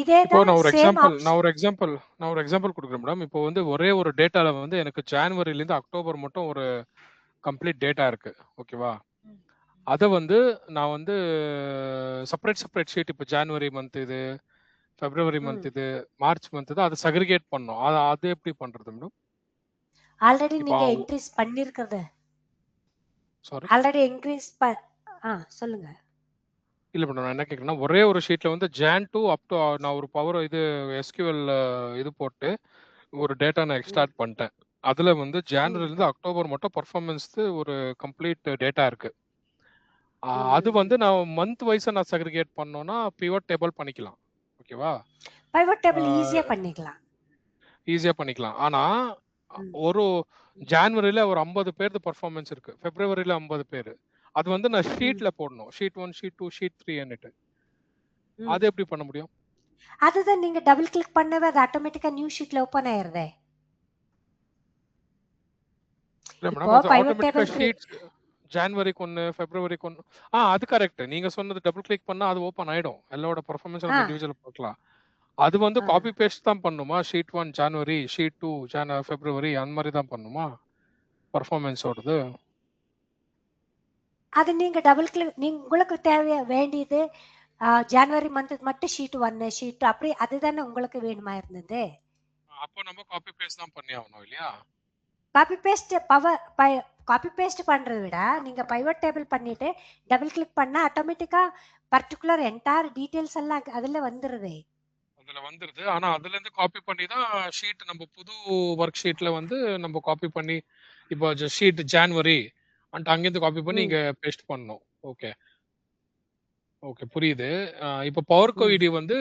இதே இப்போ தான் நான் ஒரு சேம் எக்ஸாம்பிள் கொடுக்குறேன் மேடம். இப்போ வந்து ஒரே ஒரு டேட்டால வந்து எனக்கு ஜனவரில இருந்து அக்டோபர் மட்டும் ஒரு கம்ப்ளீட் டேட்டா இருக்கு, ஓகேவா? அதை வந்து நான் வந்து செப்பரேட் ஷீட், இப்போ ஜனவரி மந்த் இது, பிப்ரவரி மந்த் இது, மார்ச் மந்த் இது, அதை செக்ரிகேட் பண்ணோம். அது எப்படி பண்றது மேடம்? ஆல்ரெடி நீங்க என்ட்ரிஸ் பண்ணிருக்கிறது. சாரி, ஆல்ரெடி இன்க்ரீஸ் சொல்லுங்க. இல்ல மேடம், நான் என்ன கேட்குறேன்னா, ஒரே ஒரு ஷீட்ல வந்து ஜான் டு அப் டு நான் ஒரு பவர் இது எஸ்கியூஎல் இது போட்டு ஒரு டேட்டா நான் எக்ஸ்ட்ராக்ட் பண்ணிட்டேன். அதுல வந்து ஜனவரில இருந்து அக்டோபர் மட்டும் பர்ஃபார்மன்ஸ் ஒரு கம்ப்ளீட் டேட்டா இருக்கு. அது வந்து நான் மந்த் வைஸா நான் செக்ரிகேட் பண்ணோம்னா பிவட் டேபிள் பண்ணிக்கலாம், ஓகேவா? பிவட் டேபிள் ஈஸியா பண்ணிக்கலாம். ஆனா ஒரு ஜனவரியில ஒரு 50 பேருக்கு பர்ஃபார்மன்ஸ் இருக்கு, பிப்ரவரியில 50 பேர். அது வந்து நான் ஷீட்ல போடணும், ஷீட் 1, ஷீட் 2, ஷீட் 3 ன்னுட்டு. அது எப்படி பண்ண முடியும்? அதுதான் நீங்க டபுள் கிளிக் பண்ணவே அது ஆட்டோமேட்டிக்கா நியூ ஷீட்ல ஓபன் ஆயிருதே. மேடம் அது ஆட்டோமேட்டிக்கா ஷீட்ஸ் ஜனவரிக்கு 1, பிப்ரவரிக்கு 1. அது கரெக்ட். நீங்க சொன்னது டபுள் கிளிக் பண்ணா அது ஓபன் ஆயிடும். எல்லாரோட பெர்ஃபார்மன்ஸ் நம்ம இன்டிவிஜுவலா பார்க்கலாம். அது வந்து காப்பி பேஸ்ட் தான் பண்ணுமா? ஷீட் 1 ஜனவரி, ஷீட் 2 பிப்ரவரி, அந்த மாதிரி தான் பண்ணுமா பெர்ஃபார்மன்ஸ் ஓடுது? அது நீங்க டபுள் கிளிக், நீங்க உங்களுக்கு தேவையா வேண்டியது ஜனவரி மந்த் மட்டும் ஷீட் 1 ஷீட் 2 அப்படி அதுதானே உங்களுக்கு வேணுமா இருந்தது. அப்போ நம்ம காப்பி பேஸ்ட் தான் பண்ணி ஆகணும் இல்லையா? காப்பி பேஸ்ட் பண்றதை விட நீங்க பைவட் டேபிள் பண்ணிட்டு டபுள் கிளிக் பண்ணா ஆட்டோமேட்டிக்கா பர்டிகுலர் என்டையர் டீடைல்ஸ் எல்லாம் அதுல வந்துருது. ஆனா அதுல இருந்து காப்பி பண்ணி தான் ஷீட், நம்ம புது ஒர்க் ஷீட்ல வந்து நம்ம காப்பி பண்ணி, இப்போ ஷீட் ஜனவரி அங்கிருந்து காப்பி பண்ணி இங்க பேஸ்ட் பண்ணணும். ஓகே ஓகே, புரியுது. இப்போ பவர் குயரி வந்து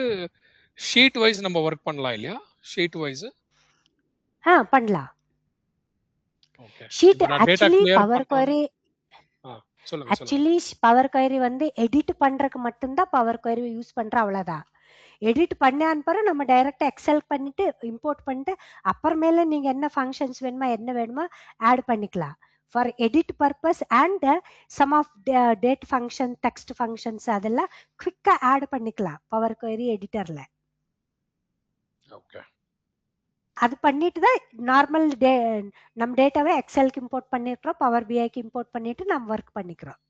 ஷீட் வைஸ் நம்ம ஒர்க் பண்ணலாம் இல்லையா? ஷீட் வைஸ் பண்ணலாம். Okay. Sheet actually power query power query வந்து எடிட் பண்றதுக்கு மட்டும்தான் பவர் குயரி யூஸ் பண்ற, அவ்வளவுதான். எடிட் பண்ண அனுப்புற நம்ம டைரக்டா எக்ஸல் பண்ணிட்டு இம்போர்ட் பண்ணிட்டு அப்புறமேல நீங்க என்ன ஃபங்க்ஷன்ஸ் வேணுமா என்ன வேணுமா ஆட் பண்ணிக்கலாம். For edit purpose and sum of date function, text functions அதெல்லாம் குவிக்கா ஆட் பண்ணிக்கலாம் பவர் குயரி எடிட்டர்ல. ஓகே. அது பண்ணிட்டு தான் நார்மல் நம்ம டேட்டாவை எக்ஸலுக்கு இம்போர்ட் பண்ணிருக்கிறோம், பவர் பிஐக்கு இம்போர்ட் பண்ணிட்டு நம்ம ஒர்க் பண்ணிக்கிறோம்.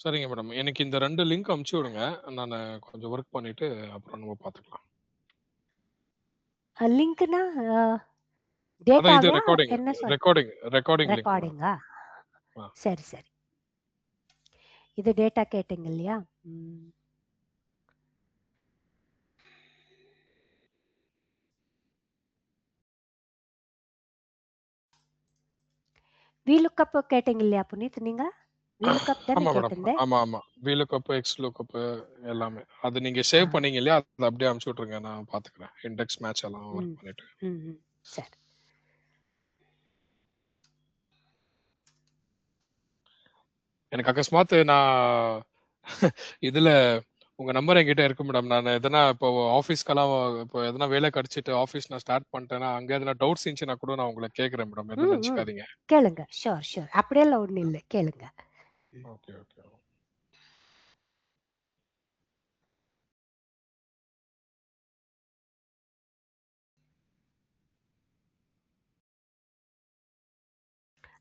சரிங்க மேடம், எனக்கு இந்த 2 லிங்க் அனுப்பிச்சு விடுங்க. நான் கொஞ்சம் ஒர்க் பண்ணிட்டு அப்புறம் நம்ம பார்த்துக்கலாம். லிங்க்னா அதான் இது டேட்டாவா என்ன ரெக்கார்டிங் லிங்க். ரெக்கார்டிங்கா? சரி சரி, இது டேட்டா கேட்டிங்க இல்லையா? VLOOKUP கேட்டிங்க இல்லையா புனித்? நீங்க VLOOKUP தானே கேட்டிருந்தே? ஆமா VLOOKUP, XLOOKUP எல்லாமே அது நீங்க சேவ் பண்ணீங்க இல்லையா? அது அப்படியே அனுப்பிச்சு விட்டுருங்க, நான் பாத்துக்கிறேன். இண்டெக்ஸ் மேட்ச் எல்லாம் ஒர்க் பண்ணிட்டு. சரி. எனக்கு அகஸ்மாத் நான் இதுல உங்க நம்பர் என்கிட்ட இருக்கு மேடம். நான் எதனா இப்போ ஆஃபீஸ்க்கெல்லாம் இப்போ எதனா வேலை கிடைச்சிட்டு ஆஃபீஸ் நான் ஸ்டார்ட் பண்ணிட்டேன்னா அங்க எதனா டவுட்ஸ் இருந்துச்சுன்னா கூட நான் உங்களை கேட்கறேன் மேடம், எதுவும் நினைச்சுக்காதீங்க. கேளுங்க. ஷூர் அப்படியெல்லாம் ஒண்ணும் இல்லை, கேளுங்க. ஓகே.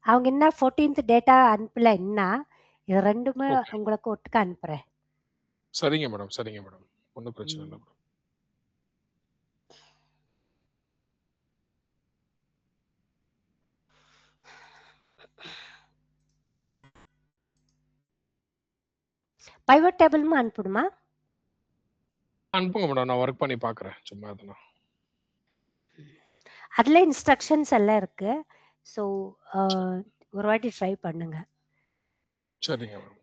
அவங்க என்ன 14th டேட்டா அனுப்பல, என்ன இது ரெண்டுமே உங்களுக்கு ஒட்டுக்க அனுப்புறேன். சரிங்க மேடம், ஒன்றும் பிரச்சனை இல்லை மேடம். பைவட் டேபிளும் அனுப்பிடுமா? அனுப்புங்க மேடம், நான் ஒர்க் பண்ணி பார்க்குறேன் சும்மா எதுனா. அதுல இன்ஸ்ட்ரக்ஷன்ஸ் எல்லாம் இருக்கு. ஸோ ஒரு வாட்டி ட்ரை பண்ணுங்க. சரிங்க மேடம்.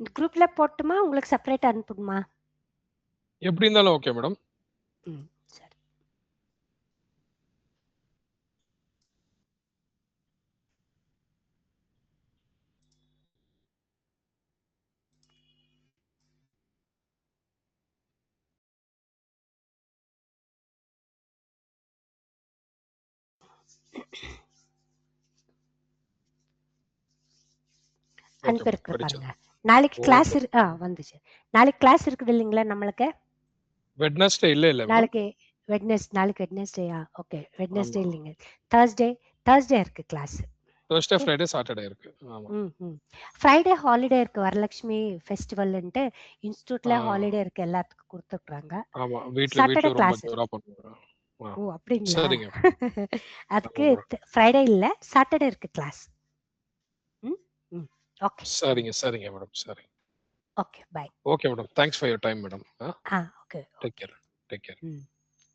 இந்த குரூப்ல போட்டுமா உங்களுக்கு செப்பரேட் அனுப்பிடுமா? எப்படி இருந்தாலும் ஓகே மேடம். சரி. அனுப்பிருக்கு பாருங்க. நாளைக்கு கிளாஸ் வந்துச்சு. நாளைக்கு கிளாஸ் இருக்குது இல்லைங்களா நம்மளுக்கு? வெட்னஸ்டே இல்ல நாளைக்கு வெட்னஸ்டேயா? ஓகே, வெட்னஸ்டே இல்லைங்க, தேர்ஸ்டே இருக்கு கிளாஸ். Thursday, Friday, Saturday இருக்கு. ஆமா. ஃப்ரைடே ஹாலிடே இருக்கு, வரலட்சுமி ஃபெஸ்டிவல்ன்ட்டு இன்ஸ்டிடியூட்ல ஹாலிடே இருக்கு, எல்லாத்துக்கும் கொடுத்துருக்காங்க. ஆமா, வீட்ல சாட்டர்டே ரொம்ப கிளாஸ். ஜோரா பண்ணுவாங்க. ஓ அப்படிங்களா? சரிங்க. அதுக்கு ஃப்ரைடே இல்ல, சாட்டர்டே இருக்கு கிளாஸ். ஓகே. சரிங்க மேடம். சரி. Okay, bye. Okay madam. Thanks for your time madam. Okay. Take care.